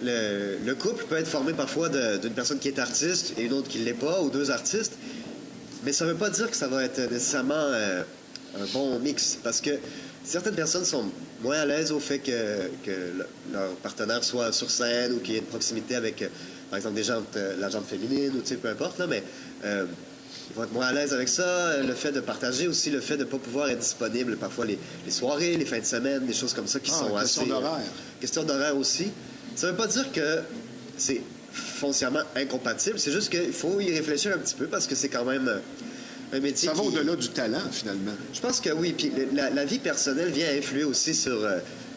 [SPEAKER 2] le couple peut être formé parfois d'une personne qui est artiste et une autre qui ne l'est pas, ou deux artistes. Mais ça ne veut pas dire que ça va être nécessairement un bon mix. Parce que certaines personnes sont moins à l'aise au fait que leur partenaire soit sur scène ou qu'il y ait une proximité avec, par exemple, la jante féminine ou peu importe. Là, mais ils vont être moins à l'aise avec ça. Le fait de partager aussi, le fait de ne pas pouvoir être disponible parfois les soirées, les fins de semaine, des choses comme ça qui sont
[SPEAKER 1] question
[SPEAKER 2] assez...
[SPEAKER 1] d'horaire.
[SPEAKER 2] Question d'horaire aussi. Ça ne veut pas dire que c'est foncièrement incompatible. C'est juste qu'il faut y réfléchir un petit peu parce que c'est quand même un métier
[SPEAKER 1] Ça va au-delà du talent, finalement.
[SPEAKER 2] Je pense que oui. Puis la vie personnelle vient influer aussi sur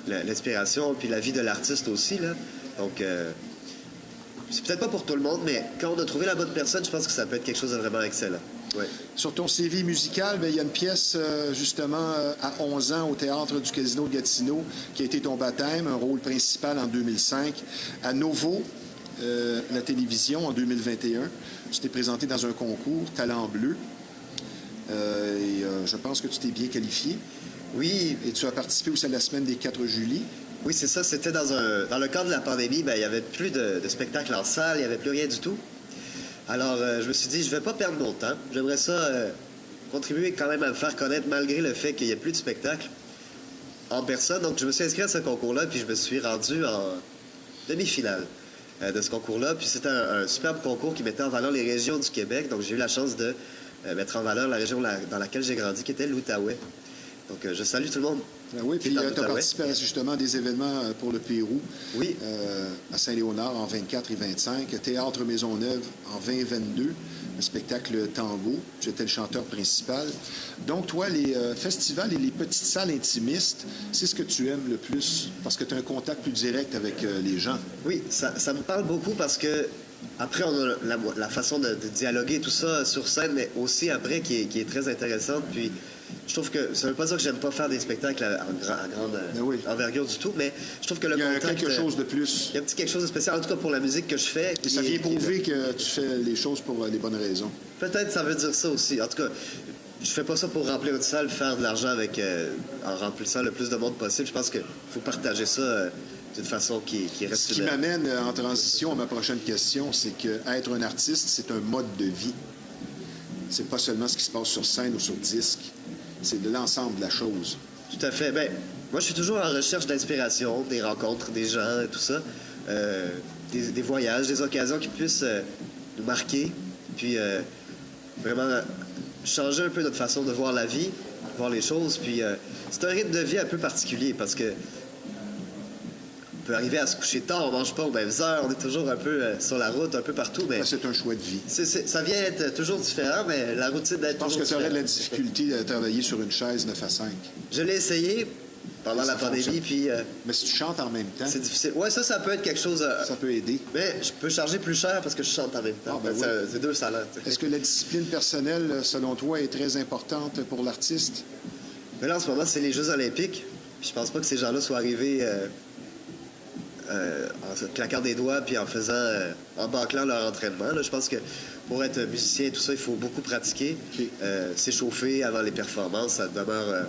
[SPEAKER 2] l'inspiration puis la vie de l'artiste aussi. Là. Donc, c'est peut-être pas pour tout le monde, mais quand on a trouvé la bonne personne, je pense que ça peut être quelque chose de vraiment excellent. Ouais.
[SPEAKER 1] Sur ton CV musical, il y a une pièce, justement, à 11 ans au Théâtre du Casino de Gatineau, qui a été ton baptême, un rôle principal en 2005. À Novo, la télévision, en 2021, tu t'es présenté dans un concours, Talent Bleu. Je pense que tu t'es bien qualifié.
[SPEAKER 2] Oui.
[SPEAKER 1] Et tu as participé aussi à la semaine des 4 juillet.
[SPEAKER 2] Oui, c'est ça. C'était dans le cadre de la pandémie, il n'y avait plus de spectacles en salle, il n'y avait plus rien du tout. Alors, je me suis dit, je ne vais pas perdre mon temps. J'aimerais ça contribuer quand même à me faire connaître malgré le fait qu'il n'y ait plus de spectacle en personne. Donc, je me suis inscrit à ce concours-là, puis je me suis rendu en demi-finale de ce concours-là. Puis c'était un superbe concours qui mettait en valeur les régions du Québec. Donc, j'ai eu la chance de mettre en valeur la région dans laquelle j'ai grandi, qui était l'Outaouais. Donc, je salue tout le monde.
[SPEAKER 1] Ben oui, puis tu as participé justement à des événements pour le Pérou.
[SPEAKER 2] Oui.
[SPEAKER 1] À Saint-Léonard en 24 et 25, Théâtre Maisonneuve en 2022, le spectacle Tango. J'étais le chanteur principal. Donc, toi, les festivals et les petites salles intimistes, c'est ce que tu aimes le plus parce que tu as un contact plus direct avec les gens.
[SPEAKER 2] Oui, ça me parle beaucoup parce que après, on a la façon de dialoguer et tout ça sur scène, mais aussi après qui est très intéressante. Puis, je trouve que ça ne veut pas dire que j'aime pas faire des spectacles à grande envergure du tout, mais je trouve que le contact...
[SPEAKER 1] Il y a quelque chose de plus.
[SPEAKER 2] Il y a quelque chose de spécial, en tout cas pour la musique que je fais.
[SPEAKER 1] Et ça vient prouver que tu fais les choses pour les bonnes raisons.
[SPEAKER 2] Peut-être ça veut dire ça aussi. En tout cas, je fais pas ça pour remplir une salle, faire de l'argent en remplissant le plus de monde possible. Je pense qu'il faut partager ça d'une façon qui reste...
[SPEAKER 1] Ce qui m'amène en transition à ma prochaine question, c'est qu'être un artiste, c'est un mode de vie. C'est pas seulement ce qui se passe sur scène ou sur disque. C'est de l'ensemble de la chose.
[SPEAKER 2] Tout à fait. Bien, moi, je suis toujours en recherche d'inspiration, des rencontres, des gens, tout ça. Des voyages, des occasions qui puissent nous marquer. Puis, vraiment changer un peu notre façon de voir la vie, voir les choses. Puis, c'est un rythme de vie un peu particulier parce que on peut arriver à se coucher tard, on mange pas aux mêmes heures, on est toujours un peu sur la route, un peu partout. Mais
[SPEAKER 1] c'est un choix de vie.
[SPEAKER 2] Ça vient être toujours différent, mais la routine d'être toujours
[SPEAKER 1] différente. Je pense que tu aurais de la difficulté à travailler sur une chaise 9 à 5.
[SPEAKER 2] Je l'ai essayé pendant la pandémie, puis...
[SPEAKER 1] mais si tu chantes en même temps...
[SPEAKER 2] C'est difficile. Ouais, ça peut être quelque chose...
[SPEAKER 1] ça peut aider.
[SPEAKER 2] Mais je peux charger plus cher parce que je chante en même temps.
[SPEAKER 1] Oui.
[SPEAKER 2] C'est 2 salaires.
[SPEAKER 1] Est-ce que la discipline personnelle, selon toi, est très importante pour l'artiste?
[SPEAKER 2] Mais là, en ce moment, c'est les Jeux olympiques. Je pense pas que ces gens-là soient arrivés... en claquant des doigts puis en bâclant leur entraînement. Là. Je pense que pour être musicien et tout ça, il faut beaucoup pratiquer, s'échauffer avant les performances. Ça demeure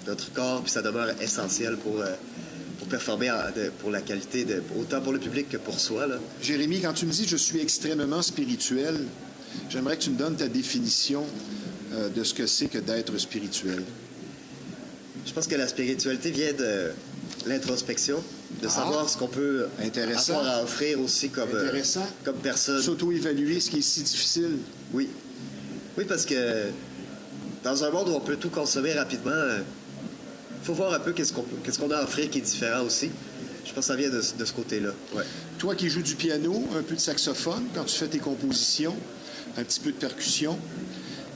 [SPEAKER 2] notre corps, puis ça demeure essentiel pour performer pour la qualité, autant pour le public que pour soi. Là.
[SPEAKER 1] Jérémy, quand tu me dis « je suis extrêmement spirituel », j'aimerais que tu me donnes ta définition de ce que c'est que d'être spirituel.
[SPEAKER 2] Je pense que la spiritualité vient de l'introspection, de savoir ce qu'on peut avoir à offrir aussi comme personne.
[SPEAKER 1] S'auto-évaluer, ce qui est si difficile.
[SPEAKER 2] Oui. Oui, parce que dans un monde où on peut tout consommer rapidement, il faut voir un peu qu'est-ce qu'on a à offrir qui est différent aussi. Je pense que ça vient de ce côté-là. Ouais.
[SPEAKER 1] Toi qui joues du piano, un peu de saxophone, quand tu fais tes compositions, un petit peu de percussion,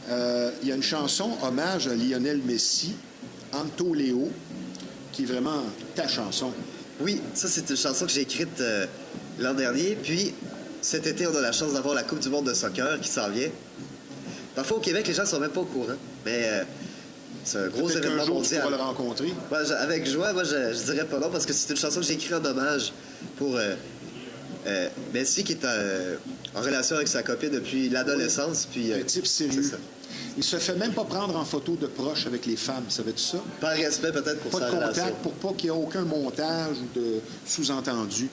[SPEAKER 1] il y a une chanson hommage à Lionel Messi, Anto Léo, qui est vraiment ta chanson.
[SPEAKER 2] Oui, ça, c'est une chanson que j'ai écrite l'an dernier. Puis, cet été, on a la chance d'avoir la Coupe du monde de soccer qui s'en vient. Parfois, au Québec, les gens ne sont même pas au courant. Mais c'est un gros événement mondial.
[SPEAKER 1] Tu pourras le rencontrer.
[SPEAKER 2] Avec joie, moi, je dirais pas non, parce que c'est une chanson que j'ai écrite en hommage pour Messi qui est en relation avec sa copine depuis l'adolescence. Puis,
[SPEAKER 1] Un type sérieux. Il se fait même pas prendre en photo de proche avec les femmes, savais-tu ça?
[SPEAKER 2] Par respect peut-être pour
[SPEAKER 1] Pas
[SPEAKER 2] sa
[SPEAKER 1] de contact
[SPEAKER 2] relation.
[SPEAKER 1] pour pas qu'il y ait aucun montage ou de sous-entendu.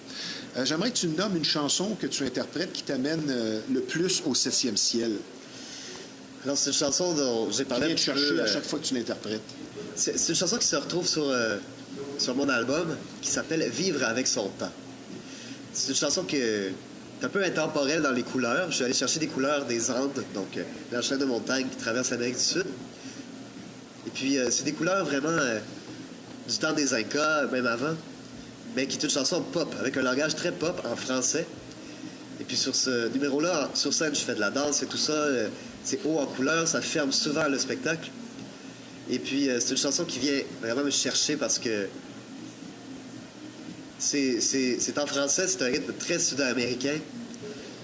[SPEAKER 1] J'aimerais que tu me nommes une chanson que tu interprètes qui t'amène le plus au 7e ciel.
[SPEAKER 2] Alors, c'est une chanson dont j'ai
[SPEAKER 1] Qui
[SPEAKER 2] parlé
[SPEAKER 1] vient
[SPEAKER 2] un
[SPEAKER 1] te
[SPEAKER 2] petit peu,
[SPEAKER 1] chercher à chaque fois que tu l'interprètes.
[SPEAKER 2] c'est une chanson qui se retrouve sur mon album qui s'appelle Vivre avec son temps. C'est une chanson qui est un peu intemporelle dans les couleurs. Je suis allé chercher des couleurs des Andes, donc la chaîne de montagne qui traverse l'Amérique du Sud. Et puis, c'est des couleurs vraiment du temps des Incas, même avant, mais qui est une chanson pop, avec un langage très pop en français. Et puis sur ce numéro-là, sur scène, je fais de la danse et tout ça. C'est haut en couleurs, ça ferme souvent le spectacle. Et puis, c'est une chanson qui vient vraiment me chercher parce que c'est en français, c'est un rythme très sud-américain.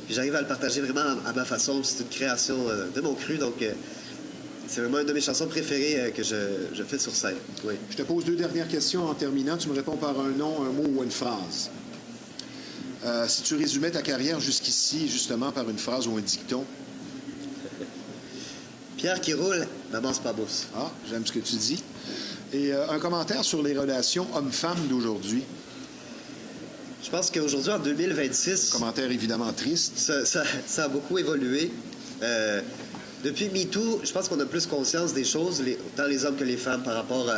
[SPEAKER 2] Puis j'arrive à le partager vraiment à ma façon. C'est une création de mon cru, donc c'est vraiment une de mes chansons préférées que je fais sur scène. Oui.
[SPEAKER 1] Je te pose 2 dernières questions en terminant. Tu me réponds par un nom, un mot ou une phrase. Si tu résumais ta carrière jusqu'ici, justement, par une phrase ou un dicton.
[SPEAKER 2] Pierre qui roule, n'avance pas bourse.
[SPEAKER 1] Ah, j'aime ce que tu dis. Et un commentaire sur les relations hommes-femmes d'aujourd'hui.
[SPEAKER 2] Je pense qu'aujourd'hui, en 2026,
[SPEAKER 1] Commentaire évidemment triste.
[SPEAKER 2] ça a beaucoup évolué. Depuis MeToo, je pense qu'on a plus conscience des choses, tant les hommes que les femmes, par rapport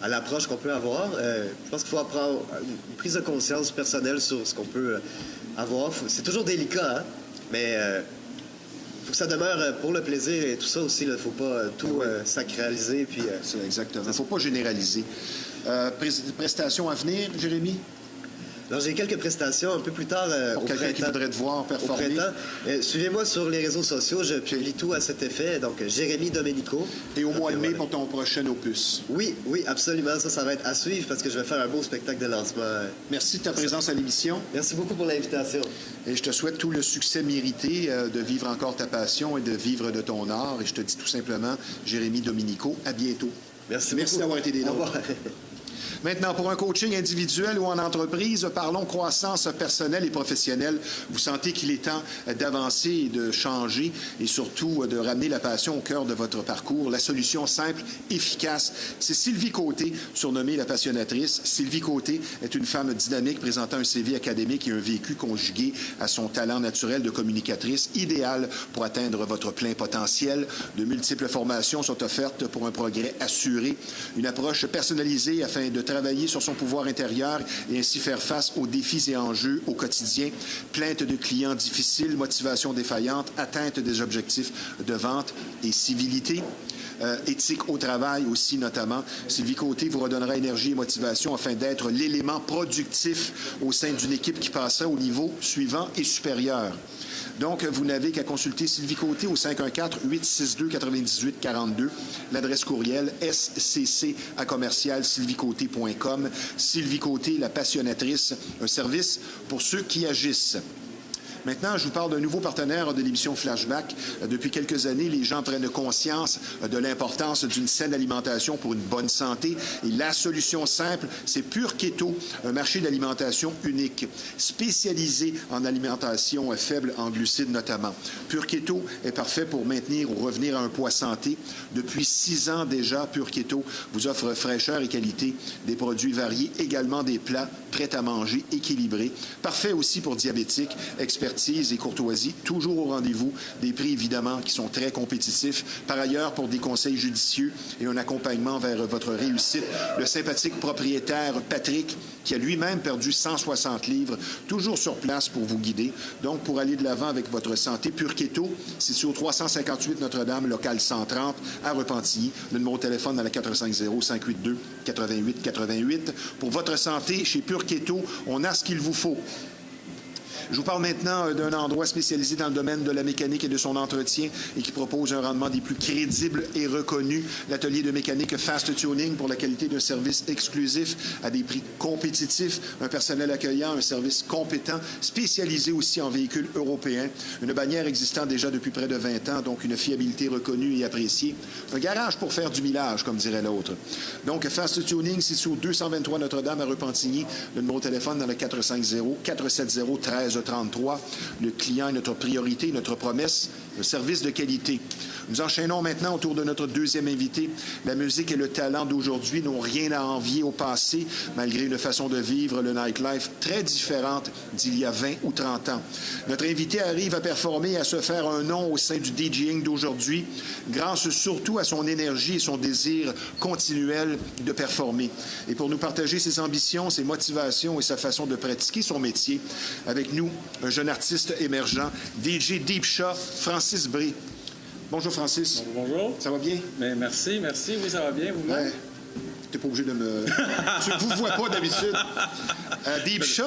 [SPEAKER 2] à l'approche qu'on peut avoir. Je pense qu'il faut apprendre une prise de conscience personnelle sur ce qu'on peut avoir. C'est toujours délicat, hein? Mais il faut que ça demeure pour le plaisir et tout ça aussi. Il ne faut pas tout sacraliser. Puis,
[SPEAKER 1] C'est exactement. Il ne faut pas généraliser. Prestations à venir, Jérémy?
[SPEAKER 2] Alors, j'ai quelques prestations un peu plus tard
[SPEAKER 1] Pour
[SPEAKER 2] au
[SPEAKER 1] quelqu'un qui
[SPEAKER 2] printemps.
[SPEAKER 1] voudrait te voir
[SPEAKER 2] Au
[SPEAKER 1] performer.
[SPEAKER 2] printemps. Suivez-moi sur les réseaux sociaux, je publie tout à cet effet. Donc, Jérémy Domenico.
[SPEAKER 1] Et au mois de mai
[SPEAKER 2] Voilà.
[SPEAKER 1] pour ton prochain opus.
[SPEAKER 2] Oui, absolument. Ça va être à suivre parce que je vais faire un beau spectacle de lancement.
[SPEAKER 1] Merci de ta présence à l'émission
[SPEAKER 2] Merci beaucoup pour l'invitation.
[SPEAKER 1] et je te souhaite tout le succès mérité de vivre encore ta passion et de vivre de ton art. Et je te dis tout simplement, Jérémy Domenico, à bientôt.
[SPEAKER 2] Merci
[SPEAKER 1] Merci
[SPEAKER 2] beaucoup.
[SPEAKER 1] d'avoir été des
[SPEAKER 2] Au
[SPEAKER 1] nôtres.
[SPEAKER 2] revoir.
[SPEAKER 1] Maintenant, pour un coaching individuel ou en entreprise, parlons croissance personnelle et professionnelle. Vous sentez qu'il est temps d'avancer et de changer et surtout de ramener la passion au cœur de votre parcours. La solution simple, efficace, c'est Sylvie Côté, surnommée la passionnatrice. Sylvie Côté est une femme dynamique présentant un CV académique et un vécu conjugué à son talent naturel de communicatrice, idéal pour atteindre votre plein potentiel. De multiples formations sont offertes pour un progrès assuré. Une approche personnalisée afin de travailler sur son pouvoir intérieur et ainsi faire face aux défis et enjeux au quotidien. Plainte de clients difficiles, motivation défaillante, atteinte des objectifs de vente et civilité. Éthique au travail aussi notamment. Sylvie Côté vous redonnera énergie et motivation afin d'être l'élément productif au sein d'une équipe qui passera au niveau suivant et supérieur. Donc, vous n'avez qu'à consulter Sylvie Côté au 514-862-9842. L'adresse courriel scc@sylviecoté.com. Sylvie Côté, la passionnatrice, un service pour ceux qui agissent. Maintenant, je vous parle d'un nouveau partenaire de l'émission Flashback. Depuis quelques années, les gens prennent conscience de l'importance d'une saine alimentation pour une bonne santé. Et la solution simple, c'est Pure Keto, un marché d'alimentation unique, spécialisé en alimentation faible en glucides notamment. Pure Keto est parfait pour maintenir ou revenir à un poids santé. Depuis 6 ans déjà, Pure Keto vous offre fraîcheur et qualité, des produits variés, également des plats prêts à manger, équilibrés. Parfait aussi pour diabétiques, expertise et courtoisie, toujours au rendez-vous, des prix évidemment qui sont très compétitifs. Par ailleurs, pour des conseils judicieux et un accompagnement vers votre réussite, le sympathique propriétaire Patrick, qui a lui-même perdu 160 livres, toujours sur place pour vous guider. Donc, pour aller de l'avant avec votre santé, Pure Keto, situé au 358 Notre-Dame, local 130, à Repentigny. Le numéro de téléphone dans la 450-582-8888. Pour votre santé, chez Pure Keto, on a ce qu'il vous faut. Je vous parle maintenant d'un endroit spécialisé dans le domaine de la mécanique et de son entretien et qui propose un rendement des plus crédibles et reconnus. L'atelier de mécanique Fast Tuning pour la qualité d'un service exclusif à des prix compétitifs, un personnel accueillant, un service compétent, spécialisé aussi en véhicules européens, une bannière existant déjà depuis près de 20 ans, donc une fiabilité reconnue et appréciée. Un garage pour faire du millage, comme dirait l'autre. Donc, Fast Tuning, c'est sur 223 Notre-Dame à Repentigny. Le numéro de téléphone dans le 450-470-1333. Le client est notre priorité, notre promesse, un service de qualité. Nous enchaînons maintenant autour de notre deuxième invité. La musique et le talent d'aujourd'hui n'ont rien à envier au passé, malgré une façon de vivre le nightlife très différente d'il y a 20 ou 30 ans. Notre invité arrive à performer et à se faire un nom au sein du DJing d'aujourd'hui, grâce surtout à son énergie et son désir continuel de performer. Et pour nous partager ses ambitions, ses motivations et sa façon de pratiquer son métier, avec nous, un jeune artiste émergent, DJ Deep Shot, Francis Bré. Bonjour, Francis.
[SPEAKER 3] Bonjour.
[SPEAKER 1] Ça va bien?
[SPEAKER 3] Mais merci. Oui, ça va bien, vous-même?
[SPEAKER 1] Ouais. T'es pas obligé de me... Tu ne vous vois pas d'habitude. Deep Shot,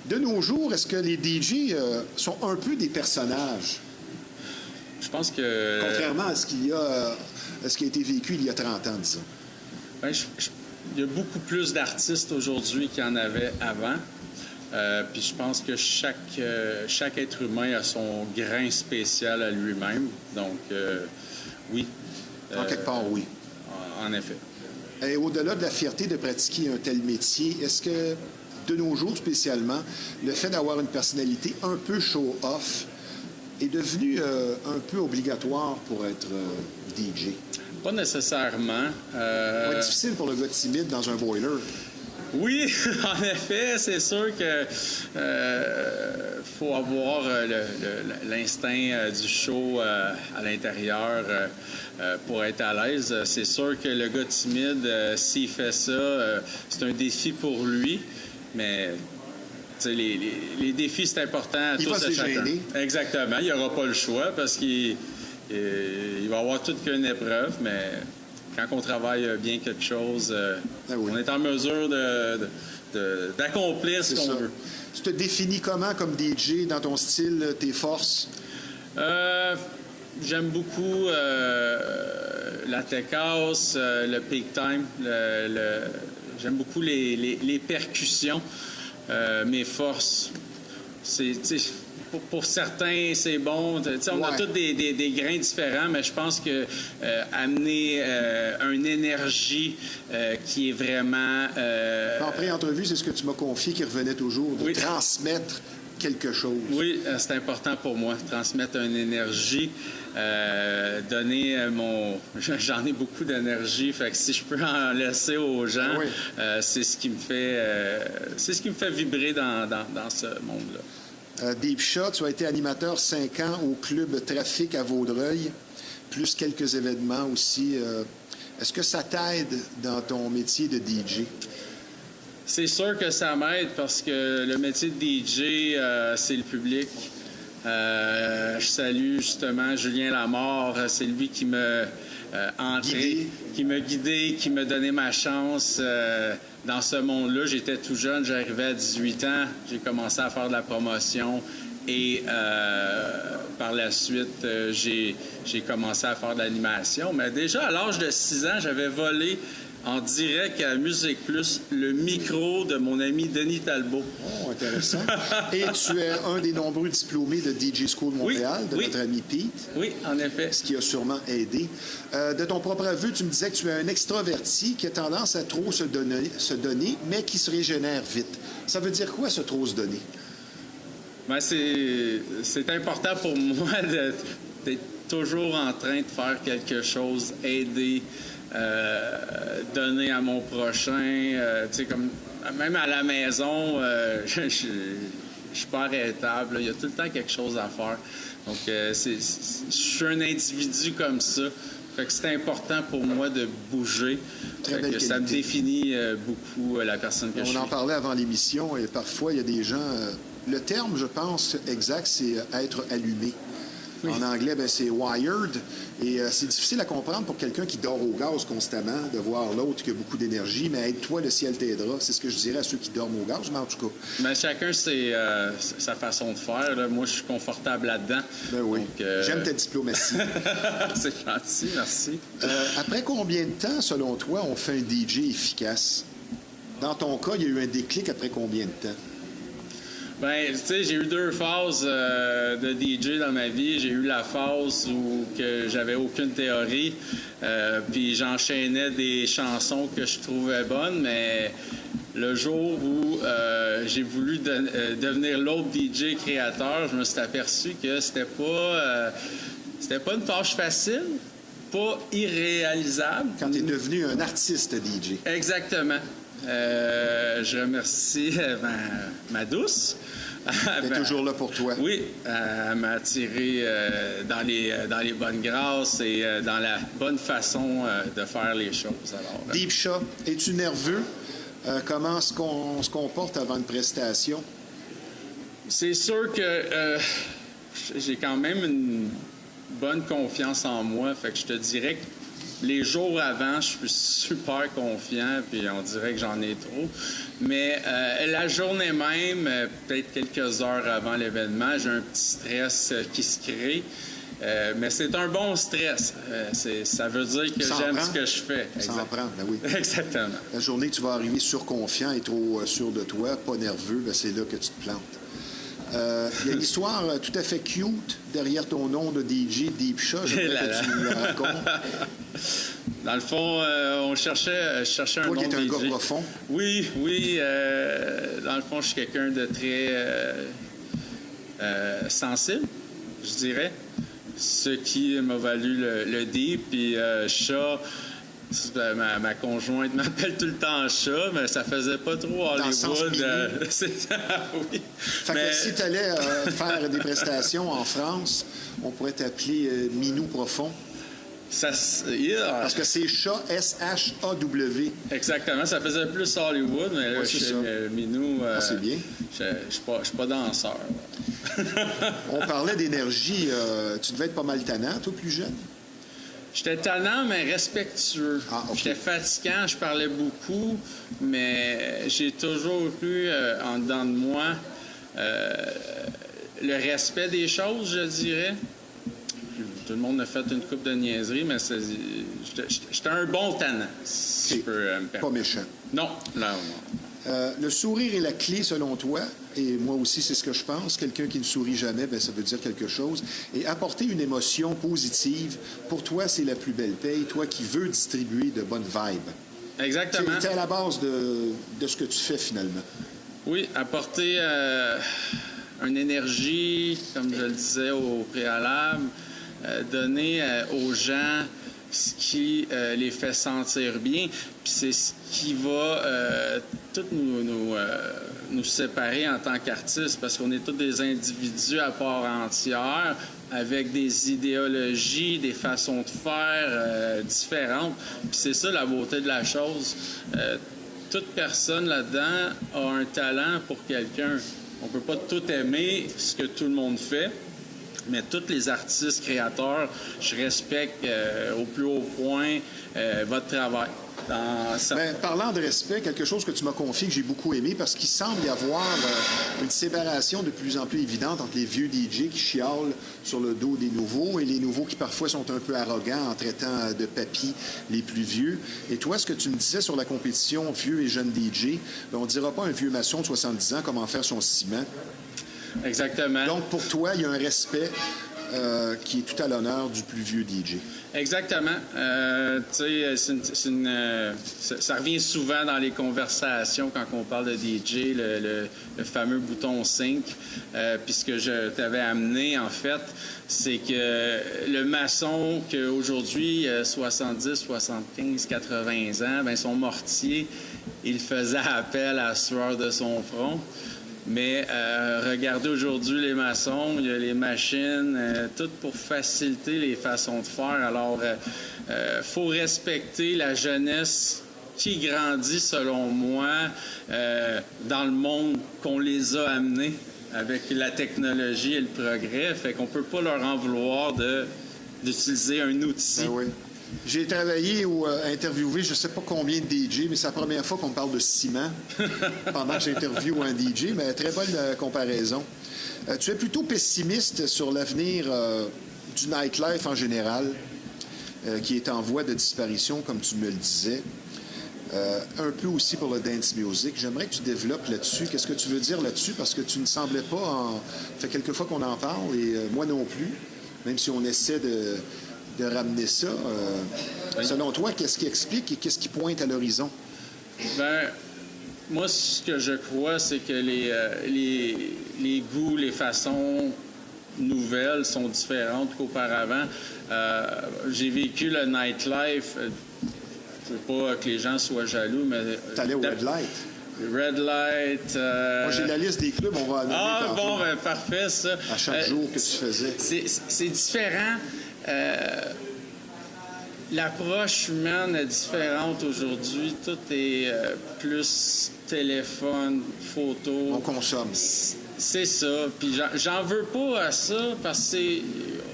[SPEAKER 1] de nos jours, est-ce que les DJ sont un peu des personnages?
[SPEAKER 3] Je pense que...
[SPEAKER 1] Contrairement à ce qui a été vécu il y a 30 ans, disons.
[SPEAKER 3] Ben, il y a beaucoup plus d'artistes aujourd'hui qu'il y en avait avant. Puis je pense que chaque être humain a son grain spécial à lui-même. Donc, oui.
[SPEAKER 1] En quelque part, oui.
[SPEAKER 3] En effet.
[SPEAKER 1] Et au-delà de la fierté de pratiquer un tel métier, est-ce que, de nos jours spécialement, le fait d'avoir une personnalité un peu show-off est devenu un peu obligatoire pour être DJ?
[SPEAKER 3] Pas nécessairement.
[SPEAKER 1] Ça va être difficile pour le gars timide dans un boiler.
[SPEAKER 3] Oui, en effet, c'est sûr que faut avoir l'instinct du show à l'intérieur pour être à l'aise. C'est sûr que le gars timide, s'il fait ça, c'est un défi pour lui, mais les défis, c'est important à tous et chacun. Exactement, il n'y aura pas le choix parce qu'il va avoir toute qu'une épreuve, mais... Quand on travaille bien quelque chose, on est en mesure d'accomplir ce qu'on veut.
[SPEAKER 1] Tu te définis comment comme DJ dans ton style, tes forces?
[SPEAKER 3] J'aime beaucoup la tech house, le peak time. J'aime beaucoup les percussions. Mes forces, pour certains, c'est bon. On a tous des grains différents, mais je pense que amener une énergie qui est vraiment...
[SPEAKER 1] En pré-entrevue, c'est ce que tu m'as confié qui revenait toujours, de transmettre quelque chose.
[SPEAKER 3] Oui, c'est important pour moi, transmettre une énergie, donner J'en ai beaucoup d'énergie, fait que si je peux en laisser aux gens, c'est ce qui me fait vibrer dans ce monde-là.
[SPEAKER 1] Deep Shot, tu as été animateur 5 ans au club Trafic à Vaudreuil, plus quelques événements aussi. Est-ce que ça t'aide dans ton métier de DJ?
[SPEAKER 3] C'est sûr que ça m'aide parce que le métier de DJ, c'est le public. Je salue justement Julien Lamort, c'est lui qui m'a qui m'a guidé, qui m'a donné ma chance dans ce monde-là. J'étais tout jeune, j'arrivais à 18 ans, j'ai commencé à faire de la promotion et par la suite, j'ai commencé à faire de l'animation. Mais déjà, à l'âge de 6 ans, j'avais volé en direct à Musique Plus le micro de mon ami Denis Talbot.
[SPEAKER 1] Oh, intéressant. Et tu es un des nombreux diplômés de DJ School Montréal, de notre ami Pete.
[SPEAKER 3] Oui, en effet.
[SPEAKER 1] Ce qui a sûrement aidé. De ton propre aveu, tu me disais que tu es un extraverti qui a tendance à trop se donner, mais qui se régénère vite. Ça veut dire quoi, ce trop se donner?
[SPEAKER 3] Ben, c'est important pour moi d'être toujours en train de faire quelque chose, aider, donner à mon prochain. Tu sais, comme même à la maison, je suis pas arrêtable. Il y a tout le temps quelque chose à faire. Donc, je suis un individu comme ça. Fait que c'est important pour moi de bouger.
[SPEAKER 1] Très belle
[SPEAKER 3] ça me définit beaucoup la personne que je suis.
[SPEAKER 1] On en parlait avant l'émission et parfois, il y a des gens... le terme, je pense, exact, c'est être allumé.
[SPEAKER 3] Oui.
[SPEAKER 1] En anglais, ben, c'est wired. Et c'est difficile à comprendre pour quelqu'un qui dort au gaz constamment, de voir l'autre qui a beaucoup d'énergie, mais aide-toi, le ciel t'aidera. C'est ce que je dirais à ceux qui dorment au gaz, mais en tout cas.
[SPEAKER 3] Mais chacun, c'est sa façon de faire. Là. Moi, je suis confortable là-dedans.
[SPEAKER 1] Ben oui.
[SPEAKER 3] Donc,
[SPEAKER 1] J'aime ta diplomatie.
[SPEAKER 3] c'est gentil, merci.
[SPEAKER 1] Après combien de temps, selon toi, on fait un DJ efficace? Dans ton cas, il y a eu un déclic après combien de temps?
[SPEAKER 3] Ben, tu sais, j'ai eu 2 phases de DJ dans ma vie. J'ai eu la phase où que j'avais aucune théorie, puis j'enchaînais des chansons que je trouvais bonnes, mais le jour où j'ai voulu devenir l'autre DJ créateur, je me suis aperçu que c'était pas une tâche facile, pas irréalisable.
[SPEAKER 1] Quand tu es devenu un artiste DJ.
[SPEAKER 3] Exactement. Je remercie ma douce.
[SPEAKER 1] Elle est toujours là pour toi.
[SPEAKER 3] Oui, elle m'a attiré dans les bonnes grâces et dans la bonne façon de faire les choses. Alors,
[SPEAKER 1] Deep Shot, es-tu nerveux? Comment est-ce qu'on se comporte avant une prestation?
[SPEAKER 3] c'est sûr que j'ai quand même une bonne confiance en moi. Fait que je te dirais que les jours avant, je suis super confiant, puis on dirait que j'en ai trop. Mais la journée même, peut-être quelques heures avant l'événement, j'ai un petit stress qui se crée. Mais c'est un bon stress. Ça veut dire que j'aime ce que je fais.
[SPEAKER 1] Ça en prend, ben oui.
[SPEAKER 3] Exactement.
[SPEAKER 1] La journée que tu vas arriver surconfiant et trop sûr de toi, pas nerveux, ben c'est là que tu te plantes. Il y a une histoire tout à fait cute derrière ton nom de DJ Deep Shot. J'aimerais que tu nous la racontes.
[SPEAKER 3] Dans le fond, on cherchait un nom
[SPEAKER 1] Toi qui es un
[SPEAKER 3] DJ.
[SPEAKER 1] gars profond.
[SPEAKER 3] Oui. Dans le fond, je suis quelqu'un de très sensible, je dirais. Ce qui m'a valu le Deep. Puis Chat, ma conjointe m'appelle tout le temps Chat, mais ça faisait pas trop Hollywood.
[SPEAKER 1] Dans le sens
[SPEAKER 3] oui.
[SPEAKER 1] Fait que si tu allais faire des prestations en France, on pourrait t'appeler Minou Profond. Parce que c'est Chat, S-H-A-W.
[SPEAKER 3] Exactement, ça faisait plus Hollywood, mais là,
[SPEAKER 1] c'est ça.
[SPEAKER 3] Minou,
[SPEAKER 1] c'est bien.
[SPEAKER 3] Je suis pas danseur.
[SPEAKER 1] On parlait d'énergie. Tu devais être pas mal tannant, toi, plus jeune?
[SPEAKER 3] J'étais tannant, mais respectueux.
[SPEAKER 1] Ah, OK.
[SPEAKER 3] J'étais fatigant, je parlais beaucoup, mais j'ai toujours eu en dedans de moi le respect des choses, je dirais. Tout le monde a fait une coupe de niaiseries, mais j'étais un bon tannant, si je peux me permettre.
[SPEAKER 1] Pas méchant.
[SPEAKER 3] Non, là,
[SPEAKER 1] Le sourire est la clé, selon toi, et moi aussi, c'est ce que je pense. Quelqu'un qui ne sourit jamais, ben, ça veut dire quelque chose. Et apporter une émotion positive, pour toi, c'est la plus belle paye. Toi qui veux distribuer de bonnes vibes.
[SPEAKER 3] exactement.
[SPEAKER 1] C'est à la base de ce que tu fais, finalement.
[SPEAKER 3] Oui, apporter une énergie, comme je le disais au préalable, donner aux gens ce qui les fait sentir bien, puis c'est ce qui va tout nous séparer en tant qu'artistes, parce qu'on est tous des individus à part entière, avec des idéologies, des façons de faire différentes. Puis c'est ça la beauté de la chose. Toute personne là-dedans a un talent pour quelqu'un. On peut pas tout aimer ce que tout le monde fait, mais tous les artistes créateurs, je respecte au plus haut point votre travail.
[SPEAKER 1] Parlant de respect, quelque chose que tu m'as confié que j'ai beaucoup aimé, parce qu'il semble y avoir une séparation de plus en plus évidente entre les vieux DJ qui chialent sur le dos des nouveaux et les nouveaux qui parfois sont un peu arrogants en traitant de papy les plus vieux. Et toi, ce que tu me disais sur la compétition vieux et jeunes DJ, on ne dira pas un vieux maçon de 70 ans comment faire son ciment.
[SPEAKER 3] Exactement.
[SPEAKER 1] Donc, pour toi, il y a un respect qui est tout à l'honneur du plus vieux DJ.
[SPEAKER 3] Exactement. Tu sais, ça revient souvent dans les conversations quand on parle de DJ, le fameux bouton sync. Puis ce que je t'avais amené, en fait, c'est que le maçon qu'aujourd'hui, 70, 75, 80 ans, ben son mortier, il faisait appel à la sueur de son front. Mais regardez aujourd'hui les maçons, il y a les machines, tout pour faciliter les façons de faire. Alors, faut respecter la jeunesse qui grandit, selon moi, dans le monde qu'on les a amenés. avec la technologie et le progrès. Fait qu'on peut pas leur en vouloir d'utiliser un outil.
[SPEAKER 1] Ben oui. J'ai travaillé ou interviewé je ne sais pas combien de DJ, mais c'est la première fois qu'on me parle de ciment pendant que j'interviewe un DJ, mais très bonne comparaison. Tu es plutôt pessimiste sur l'avenir du nightlife en général, qui est en voie de disparition, comme tu me le disais. Un peu aussi pour le dance music. J'aimerais que tu développes là-dessus. Qu'est-ce que tu veux dire là-dessus? Parce que tu ne semblais pas Ça fait quelques fois qu'on en parle, et moi non plus, même si on essaie de ramener ça.
[SPEAKER 3] Oui.
[SPEAKER 1] Selon toi, qu'est-ce qui explique et qu'est-ce qui pointe à l'horizon?
[SPEAKER 3] Ben, moi, ce que je crois, c'est que les goûts, les façons nouvelles sont différentes qu'auparavant. J'ai vécu le nightlife. Je veux pas que les gens soient jaloux, mais...
[SPEAKER 1] T'allais au Red Light.
[SPEAKER 3] Red Light...
[SPEAKER 1] Moi, j'ai la liste des clubs, on va en nommer tantôt.
[SPEAKER 3] Bon, ben parfait, ça.
[SPEAKER 1] À chaque jour que tu faisais.
[SPEAKER 3] C'est différent. L'approche humaine est différente aujourd'hui. Tout est plus téléphone, photo.
[SPEAKER 1] On consomme.
[SPEAKER 3] C'est ça. Puis j'en veux pas à ça parce que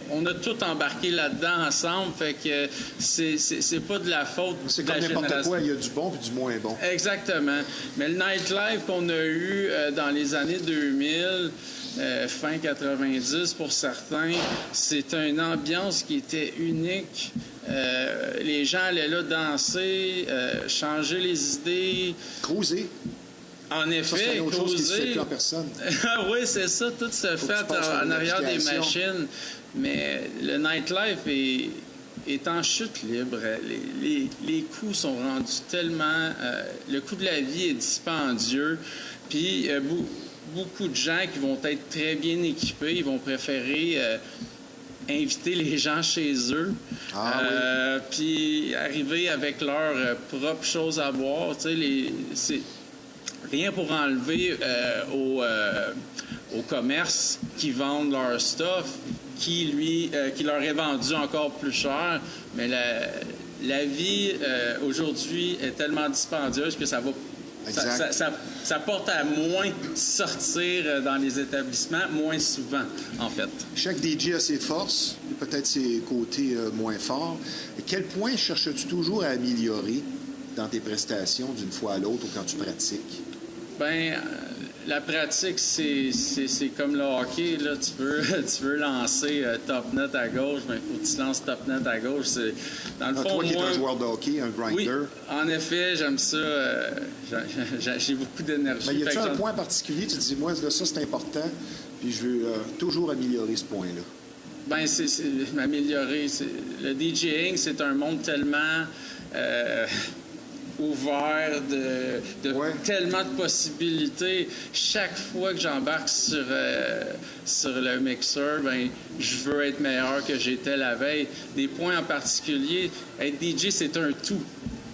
[SPEAKER 3] on a tout embarqué là-dedans ensemble. Fait que c'est pas de la faute
[SPEAKER 1] C'est
[SPEAKER 3] de la
[SPEAKER 1] comme n'importe
[SPEAKER 3] génération.
[SPEAKER 1] quoi, il y a du bon et du moins bon.
[SPEAKER 3] Exactement. Mais le nightlife qu'on a eu dans les années 2000, fin 90 pour certains, c'est une ambiance qui était unique. Les gens allaient là danser, changer les idées.
[SPEAKER 1] Cruiser.
[SPEAKER 3] En
[SPEAKER 1] Ça, c'est
[SPEAKER 3] effet,
[SPEAKER 1] une autre chose qui ne se fait
[SPEAKER 3] cruiser.
[SPEAKER 1] plus en personne.
[SPEAKER 3] Oui, c'est ça. Tout se
[SPEAKER 1] Faut que
[SPEAKER 3] fait
[SPEAKER 1] tu passes par
[SPEAKER 3] en
[SPEAKER 1] une
[SPEAKER 3] arrière des
[SPEAKER 1] application.
[SPEAKER 3] machines. Mais le nightlife est en chute libre. Les coûts sont rendus tellement... le coût de la vie est dispendieux. Puis beaucoup de gens qui vont être très bien équipés, ils vont préférer inviter les gens chez eux, puis arriver avec leurs propres choses à boire. Tu sais, c'est rien pour enlever au commerce qui vendent leur stuff, qui leur est vendu encore plus cher, mais la vie aujourd'hui est tellement dispendieuse que ça va... Ça porte à moins sortir dans les établissements, moins souvent, en fait.
[SPEAKER 1] Chaque DJ a ses forces, et peut-être ses côtés moins forts. Et quel point cherches-tu toujours à améliorer dans tes prestations d'une fois à l'autre ou quand tu pratiques?
[SPEAKER 3] Bien, la pratique, c'est comme le hockey. Là. Tu veux lancer top net à gauche, mais il faut que tu lances top net à gauche. Dans le fond,
[SPEAKER 1] toi qui es
[SPEAKER 3] moi,
[SPEAKER 1] un joueur de hockey, un grinder.
[SPEAKER 3] Oui, en effet, j'aime ça. J'ai beaucoup d'énergie.
[SPEAKER 1] Mais y a-t-il
[SPEAKER 3] Fait que
[SPEAKER 1] un point particulier? Tu te dis, moi, là, ça, c'est important, puis je veux toujours améliorer ce point-là.
[SPEAKER 3] Ben, c'est m'améliorer. Le DJing, c'est un monde tellement ouvert, de tellement de possibilités. Chaque fois que j'embarque sur le mixeur, ben, je veux être meilleur que j'étais la veille. Des points en particulier, être DJ, c'est un tout.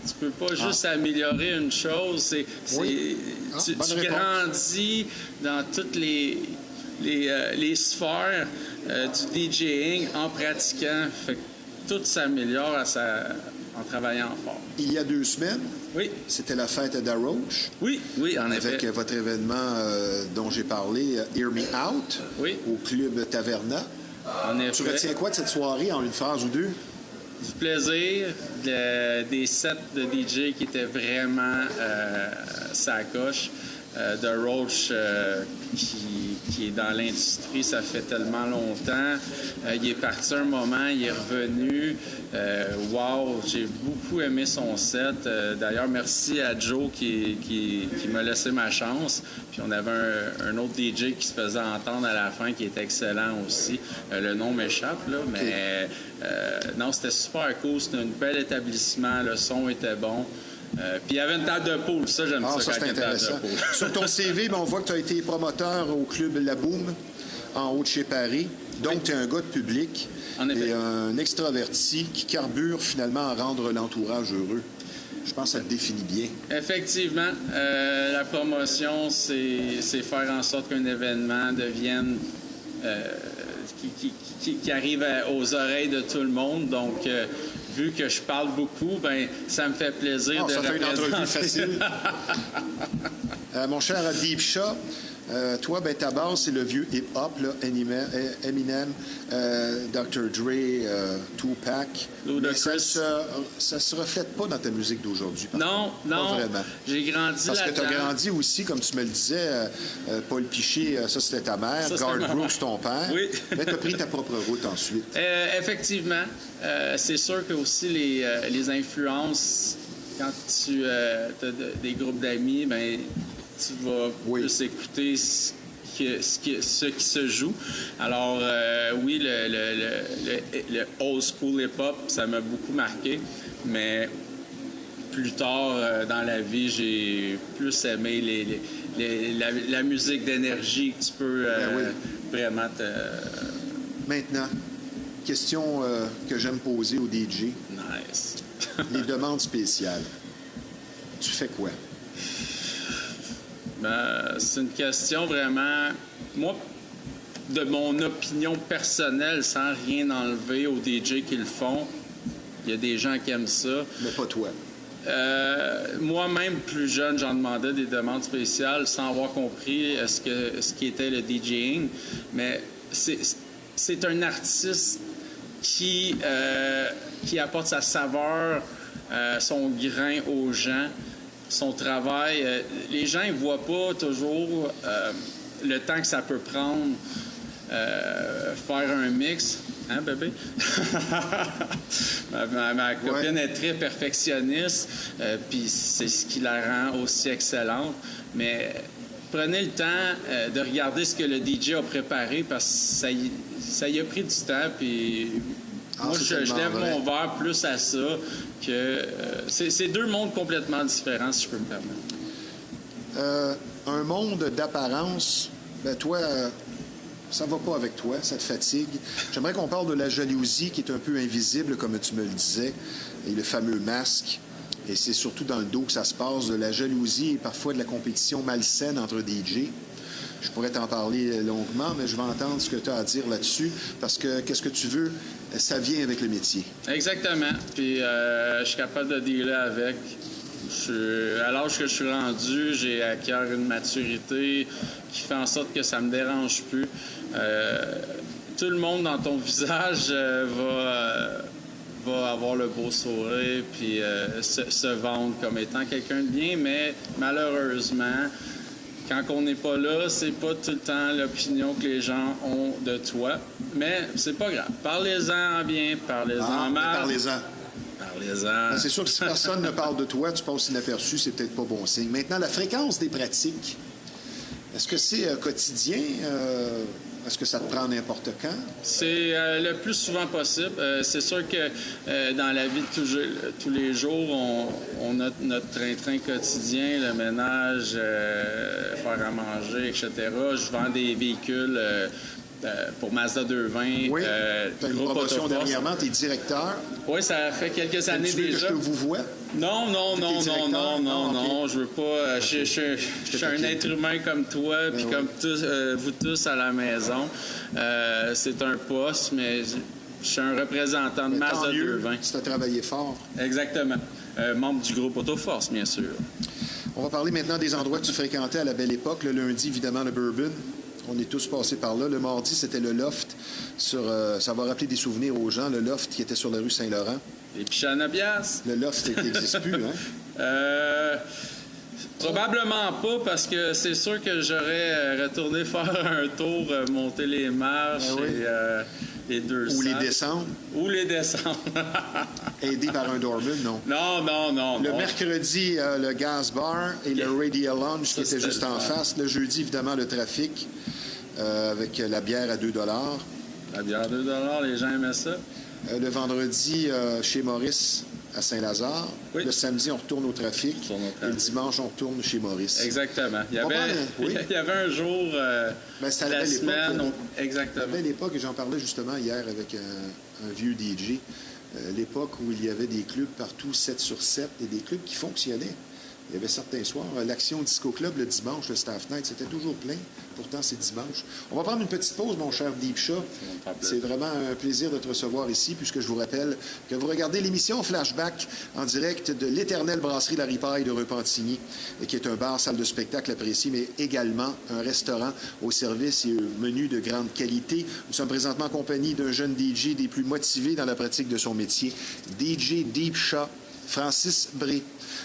[SPEAKER 3] Tu peux pas juste améliorer une chose. Tu grandis dans toutes les sphères du DJing en pratiquant. Fait que tout s'améliore en travaillant fort.
[SPEAKER 1] Il y a 2 semaines,
[SPEAKER 3] oui,
[SPEAKER 1] c'était la fête d'Arroche.
[SPEAKER 3] Oui, en effet.
[SPEAKER 1] Avec votre événement dont j'ai parlé, Hear Me Out,
[SPEAKER 3] oui,
[SPEAKER 1] au Club Taverna.
[SPEAKER 3] En effet.
[SPEAKER 1] Tu retiens quoi de cette soirée en une phrase ou deux?
[SPEAKER 3] Du plaisir, des sets de DJ qui étaient vraiment sa coche. De Roach qui est dans l'industrie, ça fait tellement longtemps. Il est parti un moment, il est revenu. Wow, j'ai beaucoup aimé son set. D'ailleurs, merci à Joe qui m'a laissé ma chance. Puis on avait un autre DJ qui se faisait entendre à la fin qui était excellent aussi. Le nom m'échappe, là, mais non, c'était super cool. C'était un bel établissement. Le son était bon. Puis il y avait une table de poule, ça j'aime ça
[SPEAKER 1] c'est
[SPEAKER 3] quand il y a une table
[SPEAKER 1] intéressant.
[SPEAKER 3] de poule.
[SPEAKER 1] Sur ton CV, on voit que tu as été promoteur au club La Boum, en haut de chez Paris. Donc, tu es un gars de public
[SPEAKER 3] En effet.
[SPEAKER 1] et un extraverti qui carbure finalement à rendre l'entourage heureux. Je pense que ça te définit bien.
[SPEAKER 3] Effectivement, la promotion, c'est faire en sorte qu'un événement devienne... qui arrive aux oreilles de tout le monde. Donc, vu que je parle beaucoup, ben ça me fait plaisir de
[SPEAKER 1] ça fait une
[SPEAKER 3] représenter.
[SPEAKER 1] entrevue facile. Mon cher Deep Shaw, Toi, ben, ta base, c'est le vieux hip-hop, là, Eminem, Dr. Dre, Tupac. Mais ça se reflète pas dans ta musique d'aujourd'hui.
[SPEAKER 3] Non, non.
[SPEAKER 1] Vraiment.
[SPEAKER 3] J'ai grandi
[SPEAKER 1] Parce que
[SPEAKER 3] là-dedans.
[SPEAKER 1] tu as grandi aussi, comme tu me le disais, Paul Piché, ça c'était ta mère,
[SPEAKER 3] Ça,
[SPEAKER 1] Garth
[SPEAKER 3] c'était ma
[SPEAKER 1] Brooks, ton père.
[SPEAKER 3] Oui.
[SPEAKER 1] Mais tu as pris ta propre route ensuite.
[SPEAKER 3] Effectivement. C'est sûr que aussi les influences, quand tu as des groupes d'amis, ben, tu vas plus écouter ce qui se joue. Alors, oui, le old school hip-hop, ça m'a beaucoup marqué, mais plus tard dans la vie, j'ai plus aimé la musique d'énergie que tu peux vraiment te...
[SPEAKER 1] Maintenant, question que j'aime poser aux DJ.
[SPEAKER 3] Nice.
[SPEAKER 1] Les demandes spéciales. Tu fais quoi?
[SPEAKER 3] C'est une question vraiment... Moi, de mon opinion personnelle, sans rien enlever aux DJ qui le font, il y a des gens qui aiment ça.
[SPEAKER 1] Mais pas toi.
[SPEAKER 3] Moi-même, plus jeune, j'en demandais des demandes spéciales sans avoir compris ce qui était le DJing. Mais c'est un artiste qui apporte sa saveur, son grain aux gens, son travail. Les gens ne voient pas toujours le temps que ça peut prendre faire un mix. Hein, bébé? ma copine est très perfectionniste, puis c'est ce qui la rend aussi excellente. Mais prenez le temps de regarder ce que le DJ a préparé parce que ça y a pris du temps, puis moi, je lève mon verre plus à ça que... c'est deux mondes complètement différents, si je peux me permettre.
[SPEAKER 1] Un monde d'apparence, ben toi... ça va pas avec toi, ça te fatigue. J'aimerais qu'on parle de la jalousie qui est un peu invisible, comme tu me le disais, et le fameux masque. Et c'est surtout dans le dos que ça se passe, de la jalousie et parfois de la compétition malsaine entre DJ. Je pourrais t'en parler longuement, mais je vais entendre ce que tu as à dire là-dessus, parce que qu'est-ce que tu veux, ça vient avec le métier.
[SPEAKER 3] Exactement. Puis je suis capable de dealer avec. À l'âge que je suis rendu, j'ai acquis une maturité qui fait en sorte que ça me dérange plus. Tout le monde dans ton visage va avoir le beau sourire puis se vendre comme étant quelqu'un de bien, mais malheureusement, quand on n'est pas là, c'est pas tout le temps l'opinion que les gens ont de toi. Mais c'est pas grave. Parlez-en bien, parlez-en mal.
[SPEAKER 1] Parlez-en.
[SPEAKER 3] Parlez-en.
[SPEAKER 1] C'est sûr que si personne ne parle de toi, tu passes inaperçu, c'est peut-être pas bon signe. Maintenant, la fréquence des pratiques, est-ce que c'est quotidien? Est-ce que ça te prend n'importe quand?
[SPEAKER 3] C'est le plus souvent possible. C'est sûr que dans la vie de tous les jours, on a notre train-train quotidien, le ménage, faire à manger, etc. Je vends des véhicules pour Mazda 220.
[SPEAKER 1] Oui, tu as une promotion dernièrement, tu es directeur.
[SPEAKER 3] Oui, ça fait quelques années
[SPEAKER 1] tu veux
[SPEAKER 3] déjà.
[SPEAKER 1] que je te vous vois?
[SPEAKER 3] Non, je veux pas. Je suis un être humain comme toi, puis comme vous tous à la maison. C'est un poste, mais je suis un représentant de Mazda 220.
[SPEAKER 1] Tu as travaillé fort.
[SPEAKER 3] Exactement. Membre du groupe Autoforce, bien sûr.
[SPEAKER 1] On va parler maintenant des endroits que tu fréquentais à la belle époque. Le lundi, évidemment, le Bourbon. On est tous passés par là. Le mardi, c'était le Loft. Ça va rappeler des souvenirs aux gens. Le Loft qui était sur la rue Saint-Laurent.
[SPEAKER 3] Et puis Chanabias.
[SPEAKER 1] Le Loft n'existe plus, hein?
[SPEAKER 3] Probablement pas, parce que c'est sûr que j'aurais retourné faire un tour, monter les marches et les 200.
[SPEAKER 1] Ou les descendre.
[SPEAKER 3] Ou les descendre.
[SPEAKER 1] Aidé par un doorman, non.
[SPEAKER 3] Non.
[SPEAKER 1] Le mercredi, le Gas Bar et le Radio Lounge qui était juste en face. Le jeudi, évidemment, le trafic avec la bière à 2 $.
[SPEAKER 3] La bière à 2 $, les gens aimaient ça.
[SPEAKER 1] Le vendredi, chez Maurice à Saint-Lazare.
[SPEAKER 3] Oui.
[SPEAKER 1] Le samedi, on retourne au trafic. Et le dimanche, on retourne chez Maurice.
[SPEAKER 3] Exactement. Il y avait un jour
[SPEAKER 1] c'était
[SPEAKER 3] la semaine.
[SPEAKER 1] Exactement. À l'époque, j'en parlais justement hier avec un vieux DJ. L'époque où il y avait des clubs partout, 7 sur 7, et des clubs qui fonctionnaient. Il y avait certains soirs, l'Action Disco Club le dimanche, le Staff Night, c'était toujours plein. Pourtant, c'est dimanche. On va prendre une petite pause, mon cher Deep Shah. C'est vraiment un plaisir de te recevoir ici, puisque je vous rappelle que vous regardez l'émission Flashback en direct de l'éternelle brasserie La Ripaille de Repentigny, qui est un bar, salle de spectacle apprécié, mais également un restaurant au service et un menu de grande qualité. Nous sommes présentement en compagnie d'un jeune DJ des plus motivés dans la pratique de son métier, DJ Deep Shah, Francis Bré.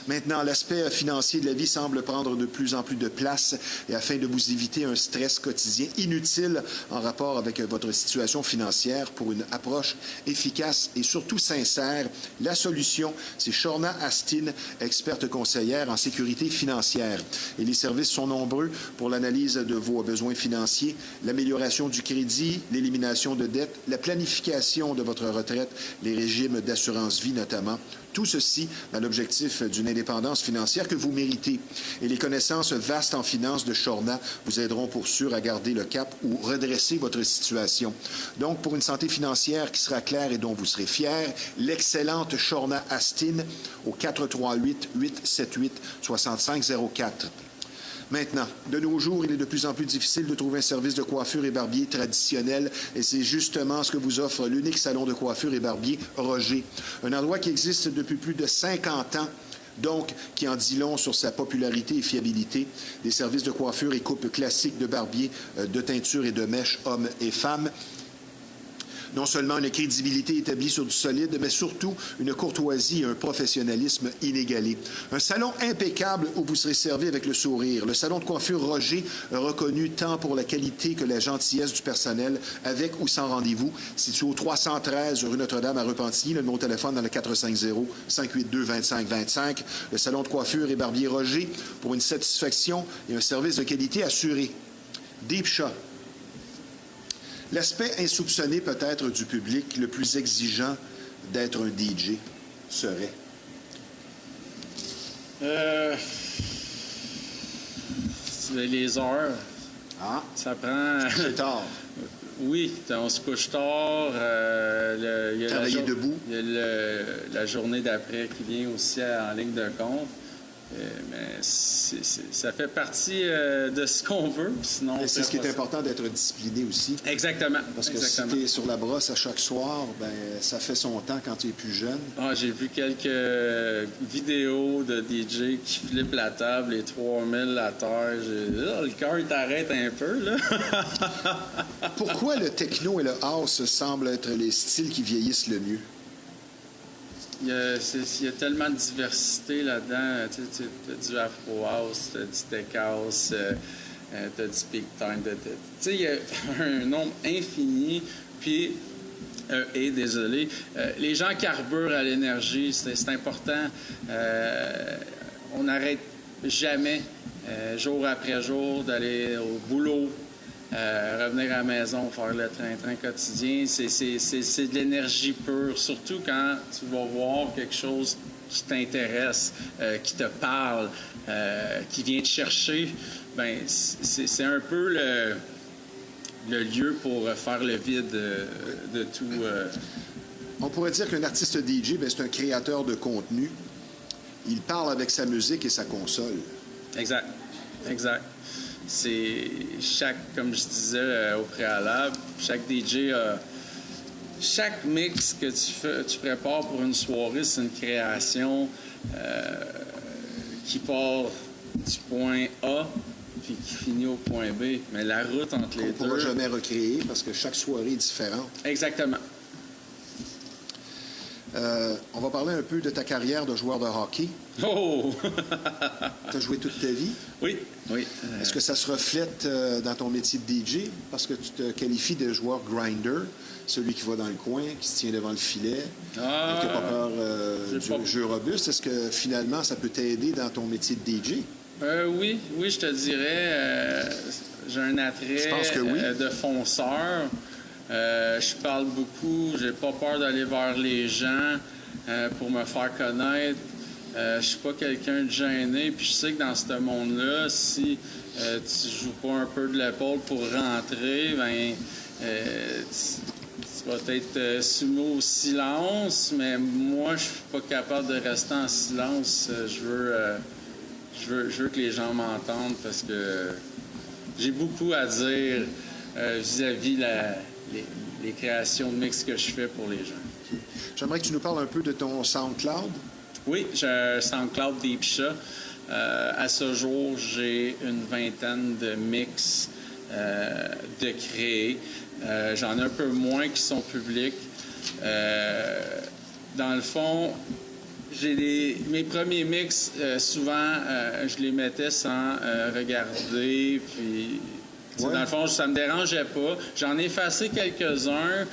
[SPEAKER 1] Maintenant, l'aspect financier de la vie semble prendre de plus en plus de place et afin de vous éviter un stress quotidien inutile en rapport avec votre situation financière pour une approche efficace et surtout sincère, la solution, c'est Shorna Astin, experte conseillère en sécurité financière. Et les services sont nombreux pour l'analyse de vos besoins financiers, l'amélioration du crédit, l'élimination de dettes, la planification de votre retraite, les régimes d'assurance vie notamment. Tout ceci dans l'objectif d'une indépendance financière que vous méritez. Et les connaissances vastes en finances de Shorna vous aideront pour sûr à garder le cap ou redresser votre situation. Donc, pour une santé financière qui sera claire et dont vous serez fier, l'excellente Shorna Astin au 438-878-6504. Maintenant, de nos jours, il est de plus en plus difficile de trouver un service de coiffure et barbier traditionnel et c'est justement ce que vous offre l'unique salon de coiffure et barbier Roger. Un endroit qui existe depuis plus de 50 ans, donc qui en dit long sur sa popularité et fiabilité. Des services de coiffure et coupe classiques de barbier, de teinture et de mèches, hommes et femmes. Non seulement une crédibilité établie sur du solide, mais surtout une courtoisie et un professionnalisme inégalé. Un salon impeccable où vous serez servi avec le sourire. Le salon de coiffure Roger, reconnu tant pour la qualité que la gentillesse du personnel, avec ou sans rendez-vous, situé au 313 rue Notre-Dame à Repentigny, le numéro de téléphone dans le 450-582-2525. Le salon de coiffure et barbier Roger pour une satisfaction et un service de qualité assuré. Deep Shah. L'aspect insoupçonné peut-être du public le plus exigeant d'être un DJ serait?
[SPEAKER 3] Les heures.
[SPEAKER 1] Ah,
[SPEAKER 3] Ça prend...
[SPEAKER 1] c'est tard.
[SPEAKER 3] Oui, on se couche tard. Il y a
[SPEAKER 1] Travailler debout.
[SPEAKER 3] Il y a la journée d'après qui vient aussi en ligne de compte. Mais ça fait partie de ce qu'on veut. Sinon,
[SPEAKER 1] c'est ce qui est important d'être discipliné aussi.
[SPEAKER 3] Exactement.
[SPEAKER 1] Parce que
[SPEAKER 3] exactement.
[SPEAKER 1] si tu es sur la brosse à chaque soir, ben, ça fait son temps quand tu es plus jeune.
[SPEAKER 3] Ah, j'ai vu quelques vidéos de DJ qui flippent la table, les 3000 à terre. Le cœur t'arrête un peu, là.
[SPEAKER 1] Pourquoi le techno et le house semblent être les styles qui vieillissent le mieux?
[SPEAKER 3] Il y a tellement de diversité là-dedans. Tu as du Afro House, tu as du Tech House, tu as du Big Time. Tu sais, il y a un nombre infini. Puis, désolé, les gens carburent à l'énergie, c'est important. On n'arrête jamais, jour après jour, d'aller au boulot. Revenir à la maison, faire le train-train quotidien, c'est de l'énergie pure, surtout quand tu vas voir quelque chose qui t'intéresse, qui te parle, qui vient te chercher. Ben, c'est un peu le lieu pour faire le vide de tout.
[SPEAKER 1] On pourrait dire qu'un artiste DJ, ben, c'est un créateur de contenu. Il parle avec sa musique et sa console.
[SPEAKER 3] Exact. C'est comme je disais au préalable, chaque DJ chaque mix que tu prépares pour une soirée, c'est une création qui part du point A puis qui finit au point B. Mais la route entre les deux...
[SPEAKER 1] On ne pourra jamais recréer parce que chaque soirée est différente.
[SPEAKER 3] Exactement.
[SPEAKER 1] On va parler un peu de ta carrière de joueur de hockey.
[SPEAKER 3] Oh!
[SPEAKER 1] Tu as joué toute ta vie?
[SPEAKER 3] Oui.
[SPEAKER 1] Est-ce que ça se reflète dans ton métier de DJ? Parce que tu te qualifies de joueur grinder, celui qui va dans le coin, qui se tient devant le filet, qui n'a pas peur du jeu robuste. Est-ce que finalement, ça peut t'aider dans ton métier de DJ?
[SPEAKER 3] Oui, je te dirais. J'ai un attrait
[SPEAKER 1] Je pense que oui.
[SPEAKER 3] De fonceur. Je parle beaucoup, j'ai pas peur d'aller vers les gens pour me faire connaître. Je suis pas quelqu'un de gêné, puis je sais que dans ce monde-là, si tu joues pas un peu de l'épaule pour rentrer, ben tu vas être soumis au silence, mais moi, je suis pas capable de rester en silence. Je veux je veux que les gens m'entendent parce que j'ai beaucoup à dire vis-à-vis les créations de mix que je fais pour les gens.
[SPEAKER 1] J'aimerais que tu nous parles un peu de ton SoundCloud.
[SPEAKER 3] Oui, j'ai un SoundCloud Deep Shot. À ce jour, j'ai une vingtaine de mix de créés. J'en ai un peu moins qui sont publics. Dans le fond, mes premiers mix, souvent, je les mettais sans regarder, puis... Ouais. Dans le fond, ça me dérangeait pas. J'en ai effacé quelques-uns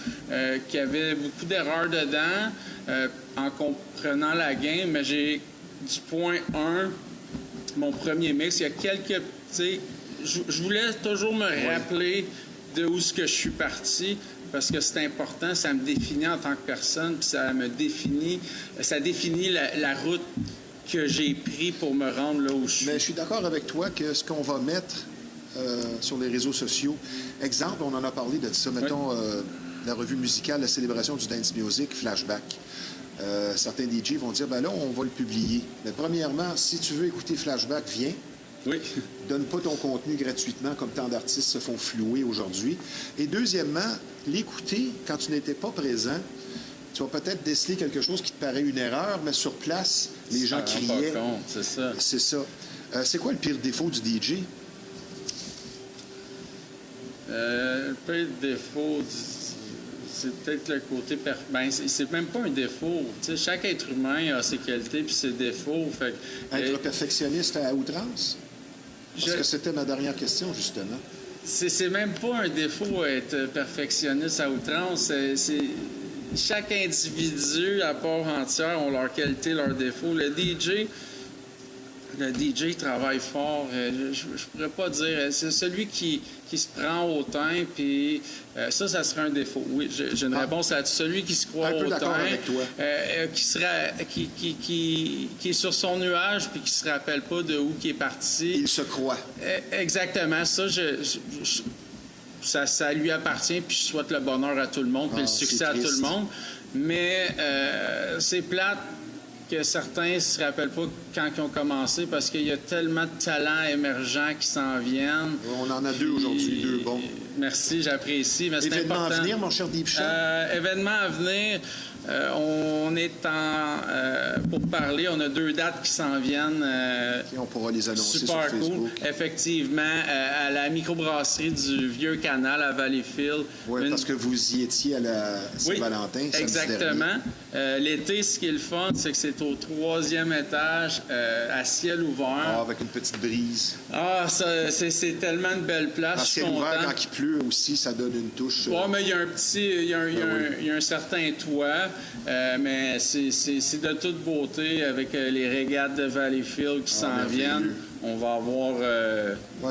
[SPEAKER 3] qui avaient beaucoup d'erreurs dedans en comprenant la game, mais j'ai du point 1, mon premier mix, il y a quelques... Je voulais toujours me rappeler de où ce que je suis parti parce que c'est important, ça me définit en tant que personne, puis ça définit la route que j'ai prise pour me rendre là où je suis.
[SPEAKER 1] Mais je suis d'accord avec toi que ce qu'on va mettre sur les réseaux sociaux. Exemple, on en a parlé de ça, mettons, la revue musicale, la célébration du dance music, Flashback. Certains DJ vont dire, ben là, on va le publier. Mais premièrement, si tu veux écouter Flashback, viens.
[SPEAKER 3] Oui.
[SPEAKER 1] Donne pas ton contenu gratuitement comme tant d'artistes se font flouer aujourd'hui. Et deuxièmement, l'écouter quand tu n'étais pas présent, tu vas peut-être déceler quelque chose qui te paraît une erreur, mais sur place, les gens criaient.
[SPEAKER 3] Pas compte, c'est ça.
[SPEAKER 1] C'est ça. C'est quoi le pire défaut du DJ?
[SPEAKER 3] Le pire défaut, c'est peut-être le côté... c'est même pas un défaut. T'sais, chaque être humain a ses qualités puis ses défauts. Fait,
[SPEAKER 1] être perfectionniste à outrance? Parce que c'était ma dernière question, justement.
[SPEAKER 3] C'est même pas un défaut être perfectionniste à outrance. Chaque individu, à part entière, ont leurs qualités, leurs défauts. Le DJ travaille fort. Je pourrais pas dire. C'est celui qui se prend au teint, puis ça serait un défaut. Oui, j'ai une réponse là-dessus. Celui qui se croit au teint, qui est sur son nuage, puis qui se rappelle pas de où il est parti.
[SPEAKER 1] Il se croit.
[SPEAKER 3] Exactement. Ça, ça lui appartient, puis je souhaite le bonheur à tout le monde, puis le succès à tout le monde. Mais c'est plate que certains ne se rappellent pas quand ils ont commencé parce qu'il y a tellement de talents émergents qui s'en viennent.
[SPEAKER 1] On en a deux aujourd'hui, deux bons.
[SPEAKER 3] Merci, j'apprécie. Mais c'est important.
[SPEAKER 1] Événement à venir, mon cher Deep Shot?
[SPEAKER 3] Événement à venir, on est pour parler, on a 2 dates qui s'en viennent.
[SPEAKER 1] On pourra les annoncer
[SPEAKER 3] super
[SPEAKER 1] sur Facebook.
[SPEAKER 3] Cool. Effectivement, à la microbrasserie du Vieux Canal à Valleyfield.
[SPEAKER 1] Oui, parce que vous y étiez à la Saint-Valentin.
[SPEAKER 3] Oui, exactement. L'été, ce qui est le fun, c'est que c'est au 3e étage, à ciel ouvert.
[SPEAKER 1] Avec une petite brise.
[SPEAKER 3] C'est tellement une belle place.
[SPEAKER 1] À ciel ouvert, quand il pleut aussi, ça donne une touche.
[SPEAKER 3] Oui, mais il y a un petit... Il y a un certain toit, mais c'est de toute beauté avec les régates de Valleyfield qui s'en viennent. On va avoir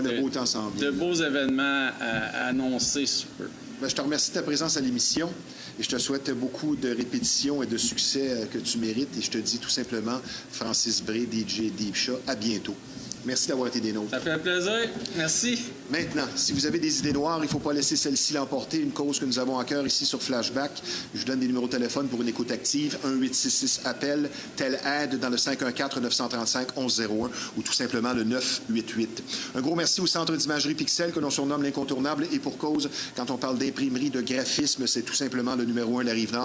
[SPEAKER 1] le beau temps s'en vient.
[SPEAKER 3] De beaux événements à annoncer sous peu.
[SPEAKER 1] Ben, je te remercie de ta présence à l'émission et je te souhaite beaucoup de répétitions et de succès que tu mérites. Et je te dis tout simplement, Francis Bré, DJ Deep Shot, à bientôt. Merci d'avoir été des nôtres.
[SPEAKER 3] Ça fait plaisir. Merci.
[SPEAKER 1] Maintenant, si vous avez des idées noires, il ne faut pas laisser celle-ci l'emporter. Une cause que nous avons à cœur ici sur Flashback. Je vous donne des numéros de téléphone pour une écoute active. 1-866-APPEL, tel aide dans le 514-935-1101 ou tout simplement le 988. Un gros merci au Centre d'imagerie Pixel que l'on surnomme l'incontournable et pour cause, quand on parle d'imprimerie, de graphisme, c'est tout simplement le numéro 1 de la Rive-Nord.